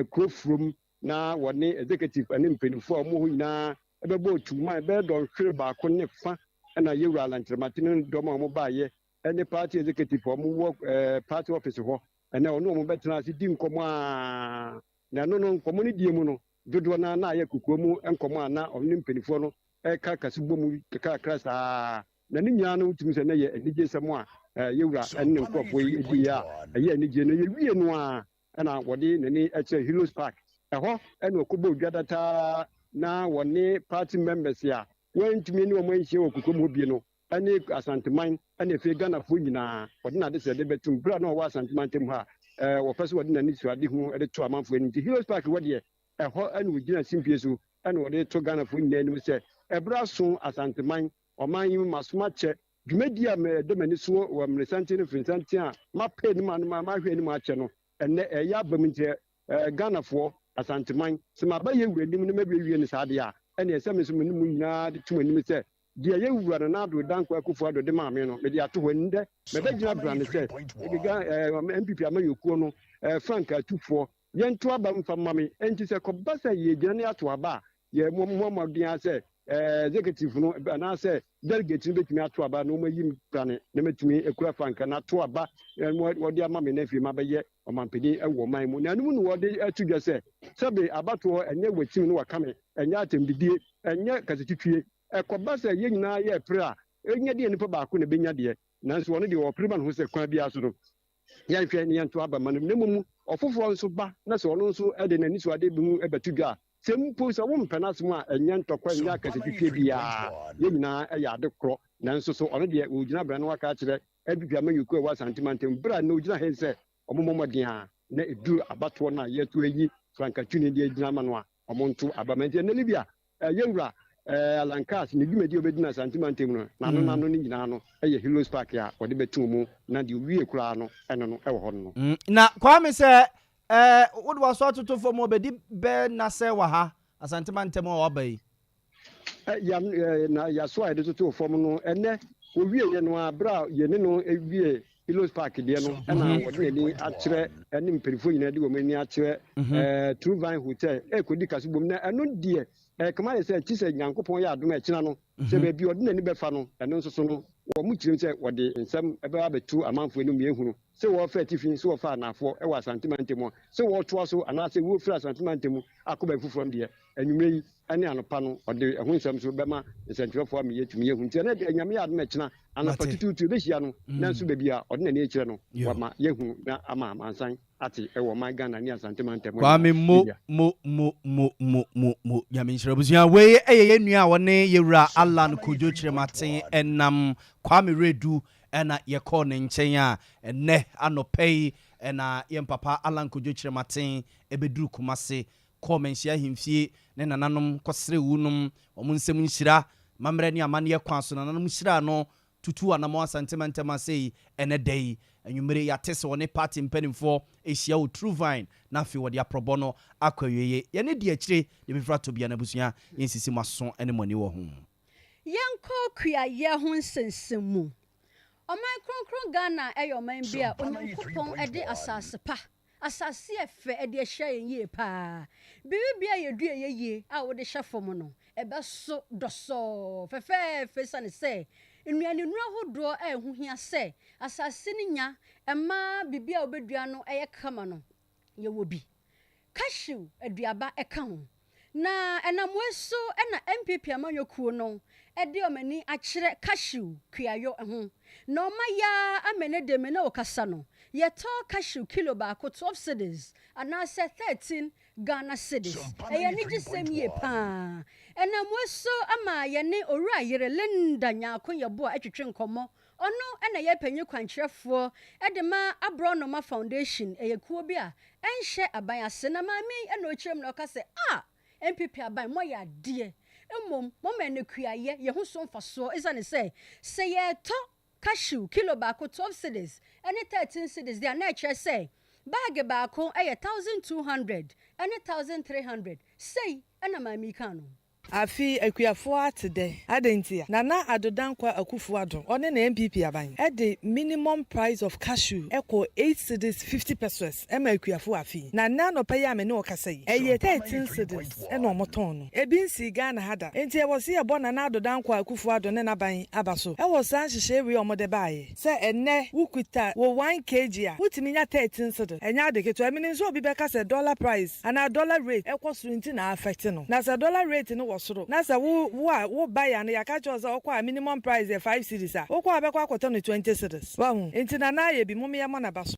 kurofurom na wɔne executive ne mpanyinfoɔ a ɔmo ho nyinaa ɛbɛbɔ tuma ɛbɛyɛ dɔnhwere baako ne fa ɛna yɛwura alankyerɛmate ne dɔm a ɔmo baayɛ ɛne party executive a ɔmo wɔ party office hɔ ɛna ɔno ɔmo bɛtena ase di nkɔmɔ a na ɛno no nkɔmɔ no die mu no dodoɔ na ayɛ kukuo mu nkɔmɔ a na ɔne mpanyinfoɔ no ɛka kase bɔ mu kakra saa na ne nyinaa no wotumi sɛ ne yɛ anigye nsɛm a yɛwura ɛne ne nkurɔfoɔ yi di a ɛyɛ anigye no yɛwie no a ɛna wɔde n'ani kyerɛ Heroes Park ɛhɔ ɛna ɔkɔbɔ odwa dataa na wɔne party members a wɔntumi ne wɔn ahyia wɔ kukuo mu bie no ɛne asanteman ɛne afei Ghanafoɔ nyinaa wɔde n'ade sɛ de bɛtum bere a na ɔwɔ asanteman ntam ha wɔpɛ sɛ wɔde n'ani so ade ho de to amanfoɔ anim nti Heroes Park wɔdeɛ ɛhɔ ɛna wɔgyina simpie so ɛna wɔde to Ghanafoɔ nyinaa anim sɛ ɛbra so asanteman ɔman yi masoma kyɛ dwumadi a mɛdɛ m'ani so wɔ mmeresante ne firisante a mapɛ anim mahwɛ anim akyɛ no ɛnɛ ɛyɛ abam nti Ghanafoɔ asanteman sɛ maba yɛwura anim no mɛbɛwie no saa deɛ a ɛne ɛsɛ me so me ne mu nyinaa de tum anim sɛ deɛ yɛwura no na ado danko akufo ado de maame no mede ato hɔ ndɛ mɛbɛgyina bra ne sɛ MPP amayɛkuo no Frank Atufoɔ yɛnto aba mfa ma me ɛnti sɛ kɔba sɛ yɛgyina ne ato aba a yɛ mmɔmmɔden sɛ executive no anaasɛ delegate no bɛtumi ato aba na ɔmayi brane na mɛtumi akura Frank na ato aba wɔde ama me na afei mabɛyɛ ɔmampanin ɛwɔ ɔman mu na anom no wɔde ato dwa sɛ sɛbe abatoɔ ɛnyɛ wɔtim no wakame ɛnyɛ atɛmbidie ɛnyɛ kasetwitwie ɛkɔba sɛ yɛn nyinaa yɛ pere a ɛnyɛ deɛ nipa baako na ɛbɛnya deɛ nanso ɔno deɛ ɔpere ma no ho sɛ kwan biara so no yɛnhwɛ ne yɛnto aba ma no na mmom ɔfoforɔ nso ba na sɛ ɔno nso ɛde n'ani so ade bi mu ɛbɛto dwa a sɛ mpo sɛ wompɛ no asɛm a ɛnyɛ ntɔkwa ɛnyɛ akasetwitwie biara yɛn nyinaa ɛyɛ ade korɔ nanso so ɔno deɛ ɔgyina bra no waka akyerɛ MPP amayɛkuo a ɛwɔ asantemantam bere a na ɔgyina he sɛ ɔmommɔmmɔden a na ɛduru abatoɔ no a yɛto ayi Frank Atwene deɛ gyina ma no a ɔmo nto abamanti ɛnɛ no bi a yɛwura Alankas ne dwumadi obɛdina asantemantam no nano no nyinaa no ɛyɛ Heroes Park a wɔde bɛto mu na deɛ wie koraa no ɛno no ɛwɔ hɔ no na Kwame sɛ wode waso atoto fam obɛdi bɛ na sɛ wɔ ha asantemantam a wɔba yi na yɛso a yɛde toto fam no ɛnɛ owie no a bere a yɛne no ewie Heroes Park deɛ no ɛna wɔde n'ani akyerɛ ɛne mpanyinfoɔ nyinaa de wɔn ani akyerɛ True Vine Hotel ɛkɔdi kase bom na ɛno deɛ kama yɛ sɛ ti sɛ Nyankopɔn yɛ adom ɛkyina no sɛ baabi ɔde n'ani bɛfa no ɛno nso so no wɔn mu kyerɛ sɛ wɔde nsɛm ɛbɛba abɛtu amanfoɔ anim yɛhunu sɛ wɔfɛ tifi sɛ wɔfa anafoɔ ɛwɔ asantemantam mu sɛ wɔtoa so anaasɛ wɔfiri asantemantam mu akɔ baabi foforɔ deɛ anwummerɛ yi ɛne anɔpa no ɔde ɛho nsɛm so bɛma nsɛntwerɛfoɔ ama yɛtumi yɛhu nti ɛnɛ deɛ nyame yɛ adom ɛkyina anɔpa tutuutu bɛhyia no nanso baabi a ɔde n'ani akyerɛ no wama yɛhu na ama amansan ate ɛwɔ man Ghana ne asantemantam Kwame mo nyame nhyira busua wei ɛyɛ yɛnnua a wɔne yɛwura Alan Kojo Kyerematen ɛnam Kwame Redu ɛna yɛkɔɔ ne nkyɛn a ɛnɛ anɔpɛ yi ɛna yɛn papa Alan Kojo Kyerematen ɛbɛduru Kumase kɔɔ manhyia hemfie ne nananom kɔsrɛ wunom ɔmo nsɛm nhyira mammerɛ ne amanneɛ kwan so nananom hyira no tutu anamo asantemantam asɛyi ɛnɛ da yi anwummere yɛate sɛ wɔne party mpanimfoɔ ɛhyia wɔ True Vine na afei wɔde aprɔbɔ no akɔ awieye yɛne di akyire de bɛfira to bia no abusua yɛnsisi mu aso ne mɔni wɔ ho yɛnkɔ kuayɛ ho nsɛnsɛm mu ɔman kronkron Ghana ɛyɛ ɔman bi a Onyankopɔn ɛde asase pa asase ɛfɛ ɛde ahyia yɛn yie paa biribi a yɛdu yɛyie a wɔde hyɛ fam no ɛbɛso dɔsɔɔ fɛfɛɛfɛ sane sɛ nnuane nura hodoɔ ɛho hia sɛ asase ne nya ɛma biribi a wɔbɛdua no ɛyɛ kama no yɛwɔ bi cashew aduaba ɛka ho na ɛnamwe so ɛna MPP amanyɔkuo no ɛde ɔmani akyerɛ cashew kuayɔ ɛho na ɔmaya amene de me na okasa no yɛtɔ cashew kilo baako 12 cedis anaasɛ 13 Ghana cedis ɛyɛ ne gisɛm yie paa ɛnamwe so ama yɛne owura yere Linda Nyaako yɛbo a atwetwe nkɔmmɔ ɔno ɛna yɛpanyi kwankyerɛfoɔ ɛde ma Abronoma Foundation ɛyɛ kuo bi a ɛnhyɛ aban ase na maame ɛna okyerɛm na ɔka sɛ MPP aban mo yɛ adeɛ mmom mo ma ne kuayɛ yɛ ho so mfasoɔ ɛsane sɛ yɛtɔ cashew kilo baako 12 cedis ɛne 13 cedis de na ɛkyerɛ sɛ bag baako ɛyɛ 1200 ɛne 1300 sei ɛna maame ka no afi akuafo atede adentia nana adodankwa akufuado one na MPP aban e the minimum price of cashew equal 8 cedis 50 pesos ema akuafo afi nana no pay ya me ne okasai eye 13 cedis e no moton no ebi nsi Ghana hada enti e wose ye bo nana adodankwa akufuado ne naban abaso e wo san hihye wi omode baaye se enne wukuta wo 1 kg a wutimi nya 13 cedis enya de keto emi nso obi beka se dollar price ana dollar rate e kwaso nti na affect no na se dollar rate no wosoro na se wo buy ya na yaka choose okwa minimum price 5 cedis a okwa abekwa akoto no 20 cedis wa hu enti na ye bi mum ye mo na baso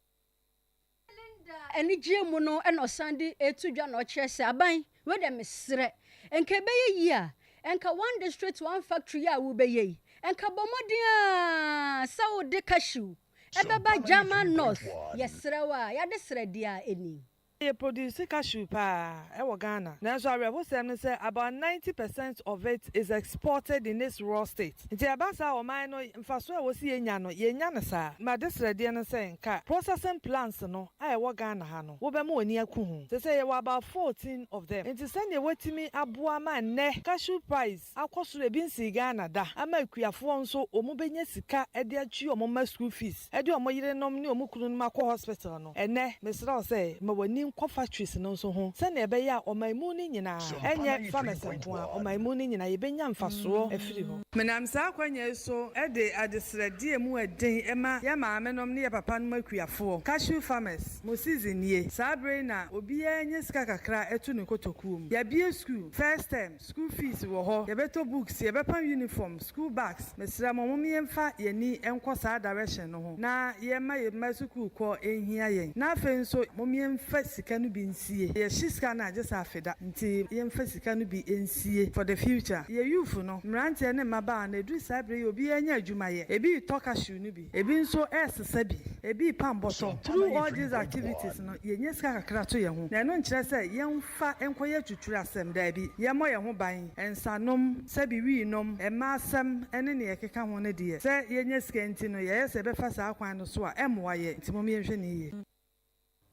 eni giemu no e no sande etudwa na okyerese aban we dem sere enka beye yi a enka one district one factory a wo beye enka bomodin sa wo de cashew ebeba German North yesrewa ya de sere dia eni ye produce cashew pa e Ghana na so awe wosem say about 90% of it is exported in this raw state nti abasa o man no mfaso e wosi yenya no sa ma desrede no say nka processing plants no a e Ghana ha no wo be ma oni akuhu say ye about 14 of them nti send wetimi aboa ma ne cashew price akoso e bi nsi Ghana da ama akuafo nso omu benya sika e de atwi omu ma school fees e de omu yire nom ne omu kunu ma ko hospital no ene mesra say ma wani nkɔ factories no so ho sɛ na ebe ya ɔmaimu ni nyina enye farmers nko a ɔmaimu ni nyina yebenya mfasoɔ afiri ho menam saa kwanya so de adesrɛdeɛ mu ɛden ɛma ya maame nom ne ya papa nom akuafo cashew farmers mo season ye saa bre na obi enye sika kakra etu ne kotokuo mu ya bie school first term school fees wɔ hɔ yebeto books yebepa uniform school bags mesra mo yemfa yeni enkɔ saa direction no ho na yema school kɔ ehia yen na afen so mo yemfa sika no bi nsie ye shiska na agesa afeda nti yemfa sika no bi ensie for the future ye youth no mrante ne maba na edu sabre ye obi enya adwuma ye ebi toka shoe no bi ebi nso esesa bi ebi pamboto through all these activities no ye nyeska kakra to ye ho na no nkyere se yemfa enkoye twutwura asem da bi ye mo ye ho ban ensanom sabi wi nom emasem ene ne ye keka ho ne de se ye nyeska nti no ye se befa saa kwan no so a emoa ye nti mo me hwe ne ye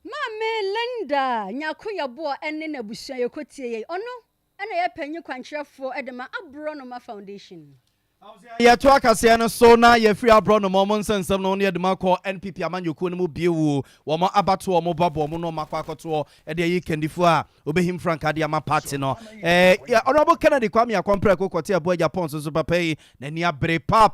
Mame Linda nyakoya bo ene na busua yekotie ye ono ene ye panyi kwankyerefo edema Abronoma Foundation ye to akase no so na ye free Abronoma mo nsensem no ne edema ko NPP amanyoku no mu biewu wo mo abato mo babo mo no makwa akoto e de yi kandifo a obehim frank ade ama party no honorable Kennedy Kwame Akompre ko kote abo Japan so papa yi na ni abre pa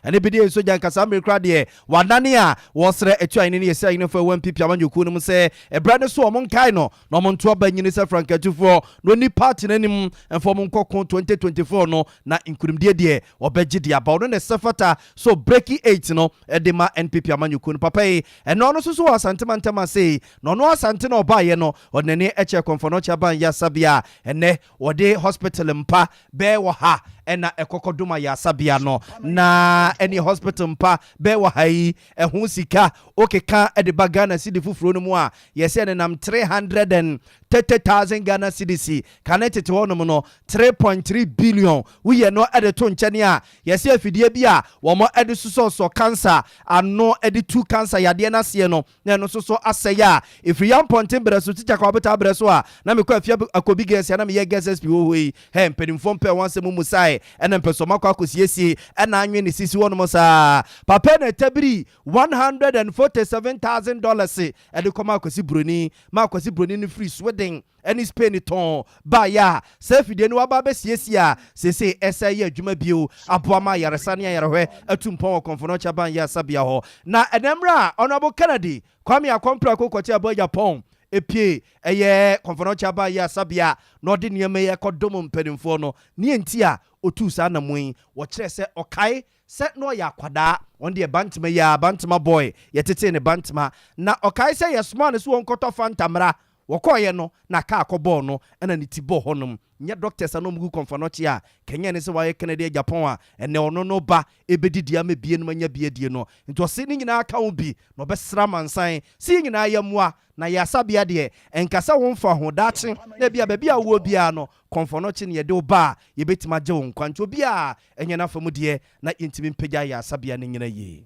ene bi de so jan kasa mekra de wanane a wo sere etu ane ne ye sai no fa NPP amanyoku no mu se e bra ne so mo nkai no no mo nto abanyini se frank atufo no ni party nanim enfo mo nkoko 2024 no na nkurumdie de obeji dia ba no ne sefata so breaking 8 no e de ma NPP amanyoku no papa yi eno no so asantema sei no asante na oba ye no odene eche konfono chaban ya sabia ene wode hospital mpa be wo ha ena ekokoduma ya sabia no na any hospital mpa be wo ha yi ehu sika okeka e de bagana cedi fufuro no mu a yese ne nam 330,000 Ghana cedis connected wonom no 3.3 billion we no e de to nchene a yese afidie bi a wo mo e de so cancer ano e de two cancer yade na se no na no so asaya ifri yam ponten breso teacher kwa beta breso a na me kwa afia akobi gese na me ye gese spi wo yi he mpenimfo mpe wanse mu musai ena mpeso makwa akosiesie ena anwe ne sisi wono sa papa na tabiri $147,000 e de koma akosi broni ma akosi broni ni free Sweden any Spain ton ba ya safide no waba besiesie a sese esa ye adwuma bio aboama yaresane yarehwe atumpon konfono chaban ya sabia ho na enemra honorable Kennedy Kwame Akompre kokote abo Japan epie eye konfono chaba ya sabia no de niam ye kodom mpanimfo no ne enti a otu sa na mui wo kire se okai se no ya kwada on de bantama boy yetete ne bantama na okai se ye small ne so won koto fantamra wokoye no na ka akobɔ no ena ne tibo honom nya doctors anom gu konfonochi a Kenya ne se waye Canada Japan a ene ono no ba ebedidia mebie no manya biedie no nto se ni nyina aka wo bi no besra mansan si nyina yamua na yasabia de enkasa wonfa ho dache na bia bia wo bia no konfonochi ne yede oba yebetima gye won kwanto bia enye na famu de na intimi mpagya yasabia ne nyina ye.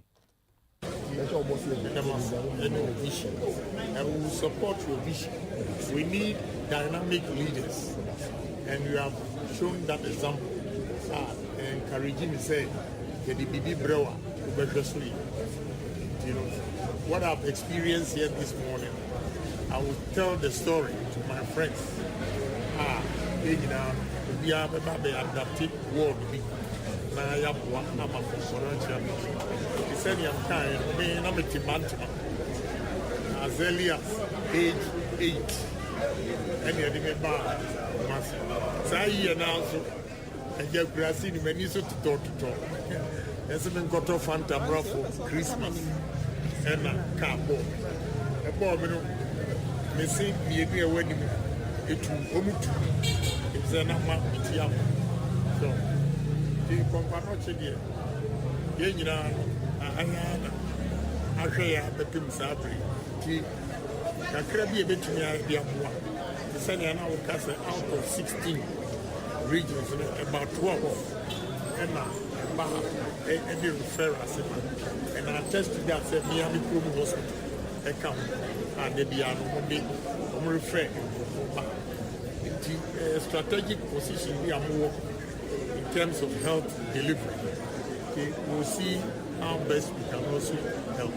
And we will support your vision. We need dynamic leaders. and you have shown that example. Encouraging me say, the BB Brewer, you know, what I've experienced here this morning, I will tell the story to my friends. We are about the adaptive world. Now I have one number for Soranchi. He said, I'm kind of me, I'm a Timantima. As early as age 8, and you didn't buy massive. So I hear now, and get grassy, many so to talk. There's been got off Fanta for Christmas and a car ball. A ball, me see me a wedding. It will it's a number of young. So, the company, you know, I share the Kim Sabri. I could be a bit to me idea of one. The Senate now cast out of 16 regions, about 12. And and the referral, and I tested that said Miami Promo Hospital account, and they be on refer the strategic position we are more in terms of health delivery. Okay, we'll see how best we can also help.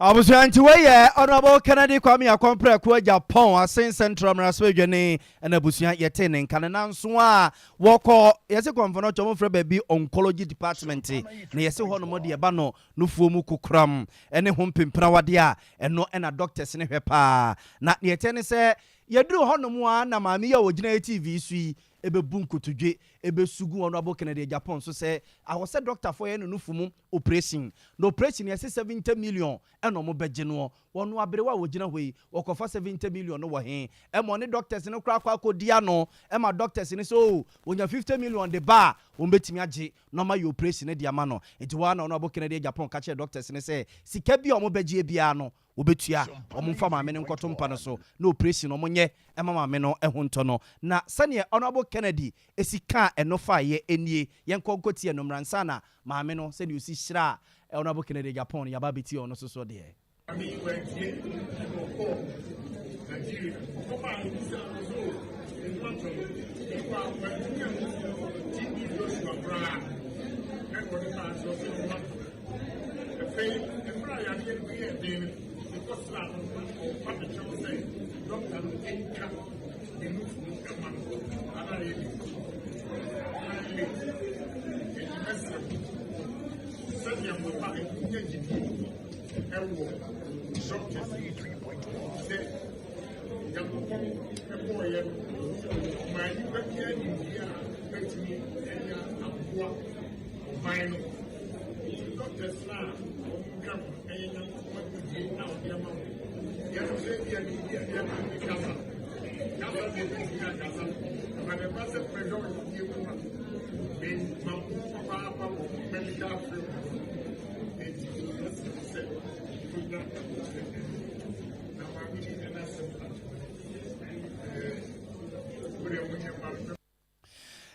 Abusuanti weye honorable Kennedy Kwame Akompre ko Japan asen central mraswedwene na abusuan yete ne nkan na nso a woko yese konfono chomo fra baby oncology department na yese ho no mode eba no nufuo mu kokram ene ho mpempra wade a eno na doctors ne hwepa na yete ne se yeduru ho no mu a na maami ya wogina TV sui ebe bunkotudwe ebe sugu honorable Kennedy Japan so say I was a doctor for yen nufumu operation no operation yes 70 million eno mo beje no wonu aberewa wogina hoi okofa 70 million no wo he e mo ne doctors ne kra kwa kodia no e ma doctors ne so wonya 50 million de ba won betimi age no ma your operation ne dia ma no enti wa na honorable Kennedy Japan ka che doctors ne say sika bi o mo beje bia no obetua omumfa maame ne nkoto mpa no so na operation omonye ema maame no ehunto no na sane honorable Kennedy esika enofa ye enie yenkonkoti enomransa na maame no sane usi hira honorable Kennedy Japan ya babeti ono so de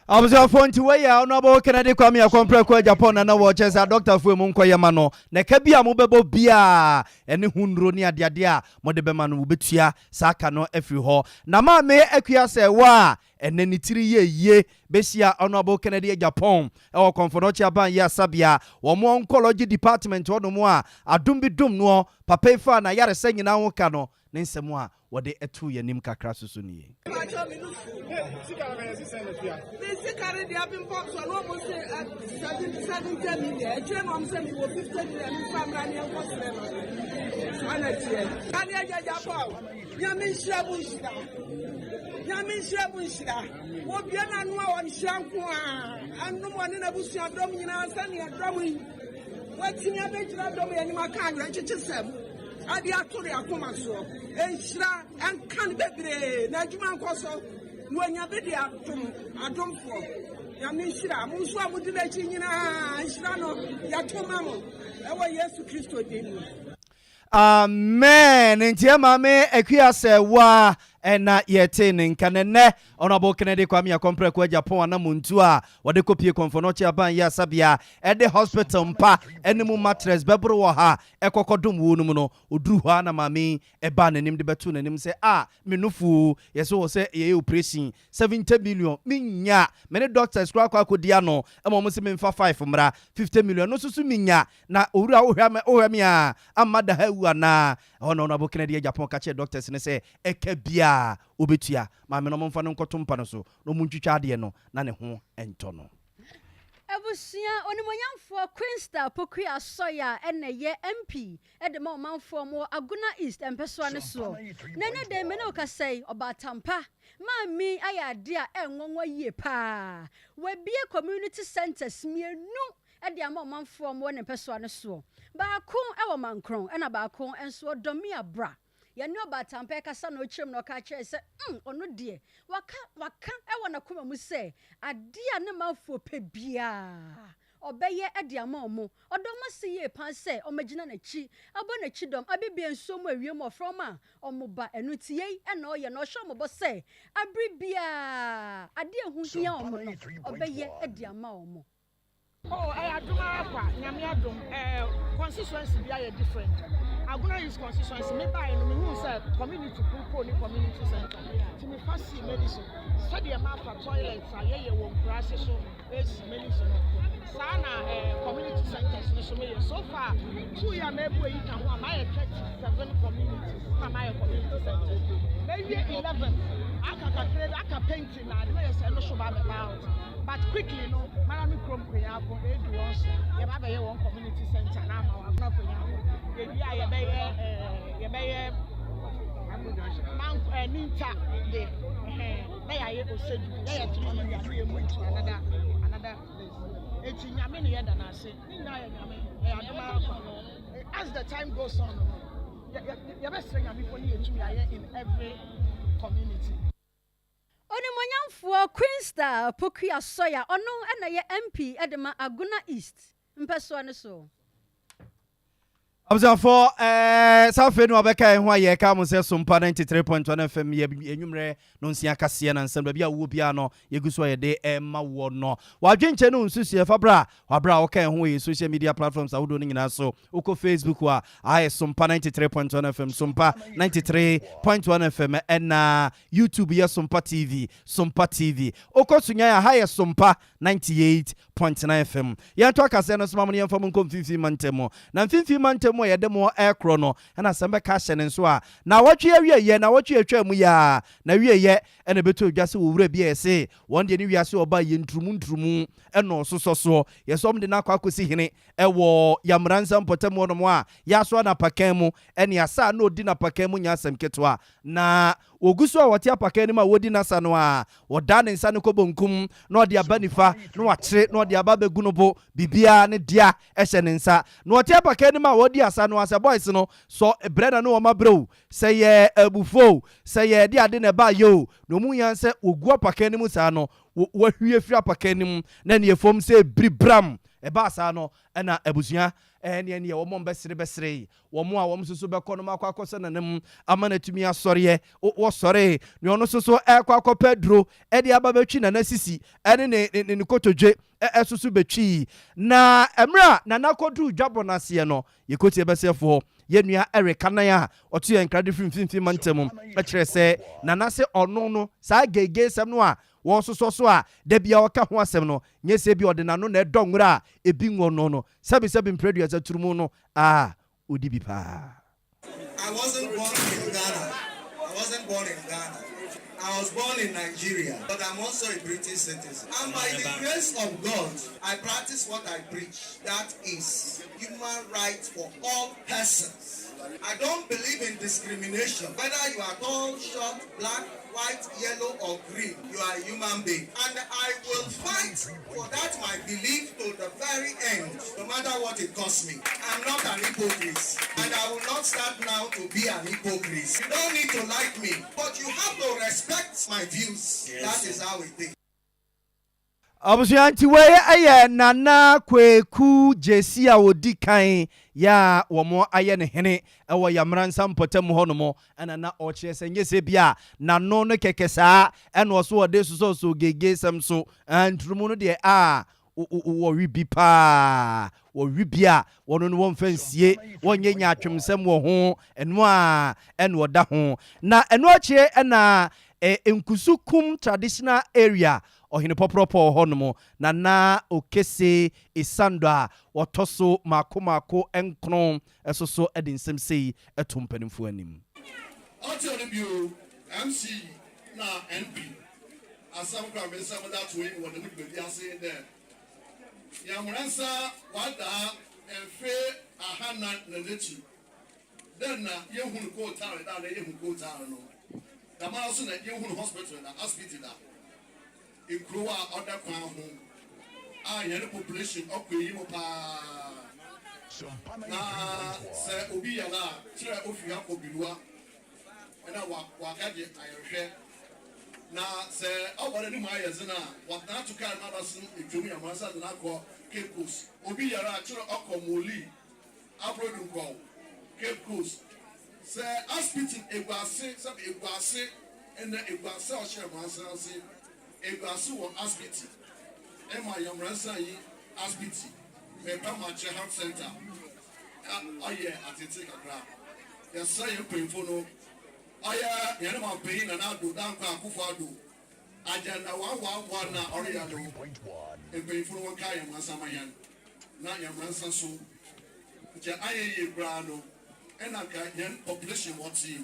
Abuzia fonti we ya honorable Kennedy Kwame Akompre ko Japan na wo chesa doctor fu mu nkoye ma no na ka bia mo bebo bia ene hunro ni adeade a mo de be ma no betua saka no afri ho na ma me akua se wa ene ni tiri ye besia honorable Kennedy Japan e wo konfonochi aban ya sabia wo mo oncology department wo no mo a adum bi dum no papa fa na yare sanyina ho ka no ne nsemu a wode etu yanim kakra susu ni Adiatori akoma so enhira enkan bebre na adwuma nkoso no anya be dia adomfo ya menhira munso amudi na chi nyina enhira no ya toma mo ewo Yesu Kristo deni. Amen. Ntia mame akua se wa ena yete ne nkanene Honorable Kennedy Kwame Akompre kwa Japan anamuntu a wode kopie konfonoche aban ya sabia ede hospital mpa enemu mattress bebro wo ha ekokodum wonum no oduru ha na mami eba nanim de betu nanim se menufu yeso wo se ye operation 70 million minya many doctors kwa kodia no mo se memfa 5 mra 50 million no susu minya na owura ohwame a amada ha wu ana Honorable Kennedy Japan ka che doctors ne se ekabia obetua ma me no momfa no nkotompa no so no muntwitwa ade no na ne ho ento no Ebusia onimonyamfo Queensta Pokuya Soya ye MP edema omanfo mo Aguna East empeso ane so nene de me no kasei obatampa mami ayade a enwonwo yie pa we bie community centers mienu ede ama omanfo mo ne empeso ane so baako ewo mankron ena baako enso domi abra yanu obatampa kasa no chim no ka kire se ono de waka ewo na koma mu se ade a ne manfo pe bia obeye ede ama omo odoma se ye pan se omagina na chi abo na chi dom abibie nso mu awiem ofrom a omo ba enu tie ena oye na ohwo mo bo se abribia ade ehu hia omo no obeye ede ama omo. Oh, I do my Nyamiadum, constituency be different. Aguna use constituency, maybe I know community people, community center. To me, first see medicine. Study a map for toilets, I won't process so medicine. Sana community centers, so far, 2 years maybe you can want my 37 communities, my community centers. Maybe 11. I can paint in that, I know so about. But quickly, no, Marami Chrome Kuyapo, they do us, you have a one community center now, I'm not Ninta, they are able to say, they are 3 years, moving to another place. It's in Yamini, and I say, as the time goes on, you're best saying in every community. Onimonyamfo Queensta Pokuya Soya ono ena ye MP edema Aguna East mpeso ane so Abzafo safe no abeka ho aye ka mo se Sompa 93.1 FM ye enwumre no nsia kase na nsem bia wo bia no yeguso ye de ma wo no wadwenche no nsusu fabra wabra wo kan ho ye social media platforms awodo no nyina so uko Facebook wa aye Sompa 93.1 FM Sompa 93.1 FM and YouTube ye Sompa TV uko sunya ya haye Sompa 98.9 FM ya to akase no soma mo ye mfam nkom fifi mantemo na fifi mantemo ye demo aircro no na sembe ka hye nso a na watwe awie na watwe atwa mu ya na wie ye ene beto dwase wo wura bia ese won de ne wiase oba ye ntrumu eno sososo ye som de na kwakosi hene ewo yamransa mpotemo no mo a ya so na pakan mu ene asa na odi na pakan mu nya asem ketwa na oguso a wote apakan ni ma wodi na sa no a woda ne nsa ne kobonkum na odi abanifa na wakire na odi aba begunobo bibia ne dia ehye ne nsa na wote apakan ni ma wodi asa no asa boys no so breda no ma bro say ye abufo say ye de ade na ba yo no mu yan se ogu apakan ni mu sa no wahwie firi apakan ni mu na ne efom se bribram eba sa no na abusua ene wo mom besere wo mo a wo msusu bekọ no makwa nanem amana tumi asọre wo sọre ne ono soso ekwa pedro ede aba betwi na nasisi ene ne kotodwe esusu betwi na emra na nakodu dwabonase no yekoti besefo yenua erekanan a otu enkrade fimfimfim mantem akire se na nase ono no sa gege sem no a wo soso a da bia waka ho asem no nyese bi odena no na edonwura ebi nwono no sebi mpredu azaturumu no odi bi pa. I wasn't born in Ghana. I was born in Nigeria, but I'm also a British citizen. And by the grace of God, I practice what I preach. That is human rights for all persons. I don't believe in discrimination. Whether you are tall, short, black, white, yellow, or green, you are a human being. And I will fight for that my belief to the very end, no matter what it costs me. I'm not an hypocrite. And I will not start now to be an hypocrite. You don't need to like me, but you have to respect my views. Yes. That is how it is. Abusuanti weye aye nana kweku jesi a wodi kan ya womo aye ne hene ewo yamransa mpotam honomo ana na oche senyese bia na no no kekesa eno so wode so gege sam so antrumu no de a wo ribi pa wo ribia wono no wonfansie wonye nya atwemsem wo ho eno a eno da ho na eno ache na enkusukum traditional area ohine popropo honomo na okese isandwa wotoso makomako enkron esoso edinsem sei etompanimfo anim Audio MC na NP asam kwa mesa mo that way won the be dia say there yamransa wada enfe ahana na lechi then na yehunu ko town da na yehunu ko town no da ma so na yehunu hospital na hospital da Ikruwa other kwan ho a yere population okwe mo pa na se obi ya na tire ofi akobiruwa na wa kaje ayehwe na se awore ni mu ayeze na what na to car ma basu etwemu ya masa na ko Cape Coast obi ya ra tire okomoli abrodu ko Cape Coast se hospital egwase se egwase ena egwase o share masa se Egwasu won hospital. Emma Yamransa yi hospital. Mepamache Health Center. Oye atete kakra. Yesa ye penfo no. Oye yene ma peyin na do dan kwa akufo ado. Agenda 111 na oriya do. Penfo no ka Yamransa mayan. Na Yamransa so. Je aye ye bra no. Ena ka yen population woti.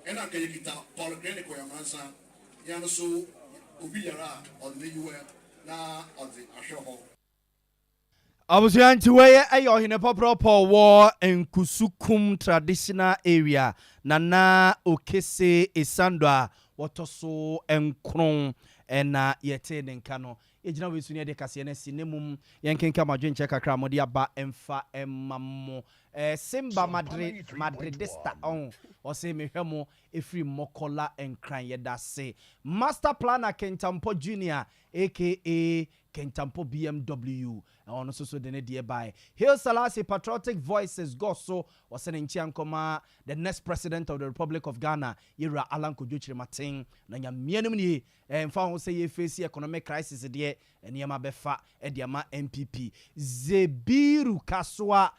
Ena ka yekita polyclinic Yamransa. Yan so Abusuanti weye ayo hine popropo wo enkusukum traditional area na okese isandwa wotoso enkron ena yete nenka no ejina we suni de kase na sinemum yenkenka madwenche kakra mode aba emfa emammo Simba Madridista on or say mehemo efri mokola enkran yedase master planner Kentampo Junior aka Kentampo BMW on so de ne by Hail Selassie Patriotic Voices Goso or sending Chiankoma the next president of the Republic of Ghana Ira Alan Kojochiri Matin na nyamienum ni emfa ho say ye face economic crisis de eniema befa ediama MPP Zebiru Kaswa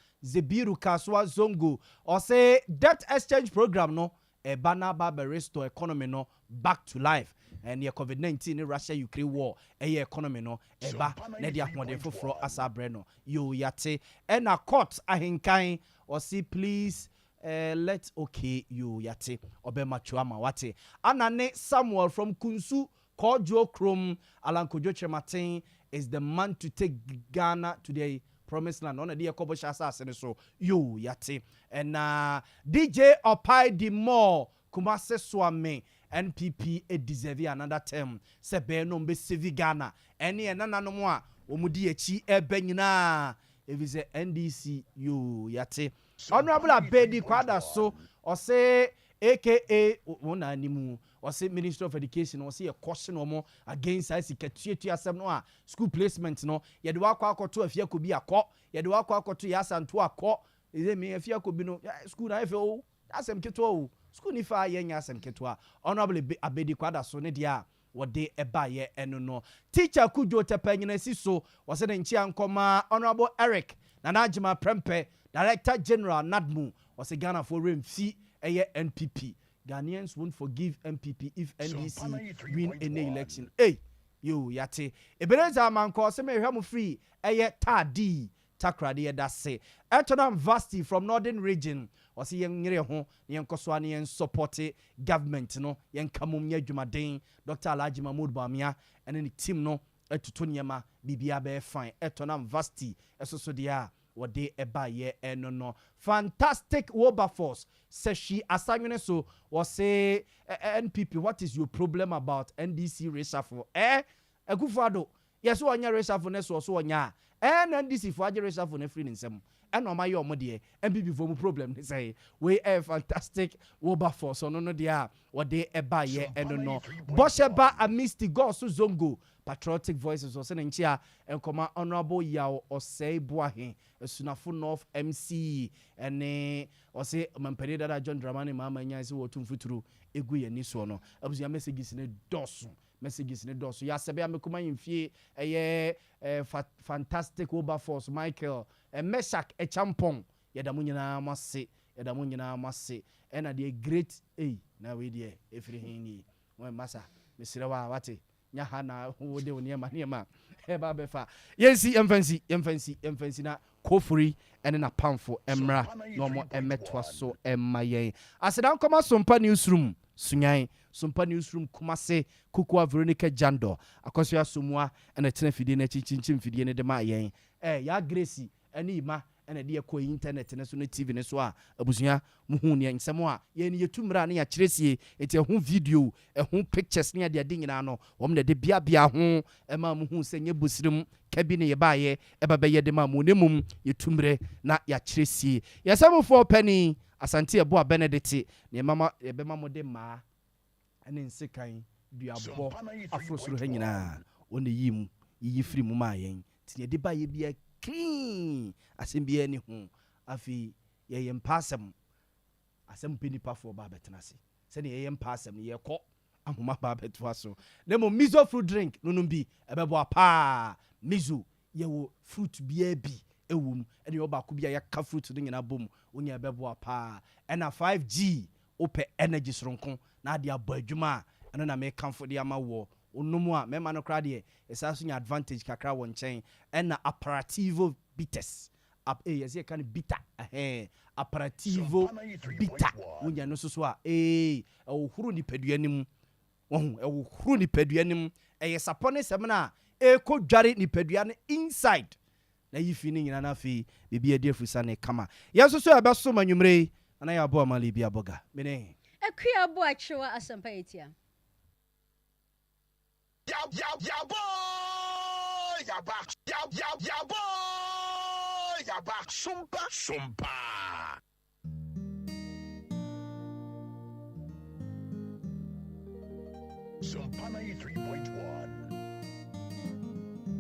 Zongo or say debt exchange program no a banner barber restore economy no back to life and the COVID-19 in Russia Ukraine war a economy no eba nedia modern for asa breno yo yate and a court ahinkai or see please let okay you yate obema chuama wate anane Samuel from Kunsu Kojo Krom Alan Kojochiri Matin is the man to take Ghana today promised land on the Yakobo Shasa so you yate and DJ Opai di more Kumase Swame NPP e deserve another term sebe no mbe sevi Ghana ene nana no mo a omudi echi ebe nyina evize NDC you yate honorable Abedi Kwada so or say aka wona animu or say Minister of Education or say a caution or more against ICT asem no a school placement no ye de wakwa akoto afia ko bi akọ ye de wakwa akoto yasanto akọ eze me afia ko bi no school na efe o asem keto o school ni fa ye nya asem keto a honorable Abedi Kwada so ne dia wode eba ye eno no teacher Kujo Tepanyina si so was say nchi ankoma honorable Eric Nanajima Prempe Director General Nadmu was a Ghana for remfi eye NPP Ghanaians won't forgive MPP if NDC win any election. Hey, you yate. Ebeneza manko se me hwam free eye tadi takrade da se. Etonam Vasti from Northern Region was yen nyere ho yen koso ne yen support government no yen kamum nya dwumaden Dr. Alhaji Mahmoud Bamia and the team no etuto nyema bibia be fine. Etonam Vasti esoso dia wode eba ye eno no fantastic Wilberforce says she assignment so was say NPP what is your problem about NDC reshuffle Akufo-Addo yes onya reshuffle ne so onya NNDC for agyeresha for ne free nsem and on my omo de MPP for mu problem they say we a fantastic woba force no dia what they eba ye and no bosheba amisti go so zongo patriotic voices or saying chia and come honorable yaw or say boahe sunafo north MC and or say mampede that John Dramani mama nya say wo tumfuturu egu ye ni so no abusia messages ne doso ya sebe amekuma yimfie fantastic over force Michael Meshak Echampong yadamu nyina mase ena de great na we de efiri hini we masa mesirewa wate nya ha na wo de woni ma eba befa yensi emfansi na kofuri ene na pamfo emra no mo emetwa so emayen asedan koma Sompa newsroom sunyan Sompa newsroom kumase kukua Veronica Jando akoso asomua ena tena fidie na chinchin fidie ne de ma yen ya Gracie ene ima ena de ko internet ne so na TV ne so a abusunya muhu ne nsemo a ye ne yetumra ne ya kiresie eti ho video ho pictures ne de ade nyina no wom ne de bia ho ema muhu se nye bosirim kabi ne ye baaye eba be ye de ma mu ne mum yetumre na ya kiresie yesamfo pani asante ebo Benedict ne mama ebe mamo de ma ene nsekan duabo afrosoro ha nyina woni yim yi firi mu ma yen tinye de baaye bia clean asembia ni hu afi ye yempasem asem penipa for ba betenase se ne ye yempasem ye kɔ ahoma ba betwa so nemo miso fruit drink nunum bi ebebo apa miso ye wo fruit bia bi ewum ene yo ba ko bia ya ka fruit no nyina bom onya ebebo apa ena 5G ope energy sronko na ade abadwuma eno na me kamfo de ama wo onumu a mema no kra de esaso nya advantage kakra won chen ena apparativo bitters yes kan bitter apparativo bitter wonya no so a ohuru ni paduanim ohuru ni paduanim sapone semna ko dware ni paduane inside na yifi ni nyina na fi bibia de afusa ne kama yeso so abeso manwumre ana ya bo amali bia boga mene akua bo achewa Asampa etia Ya back. Sompa. Sompa 93.1.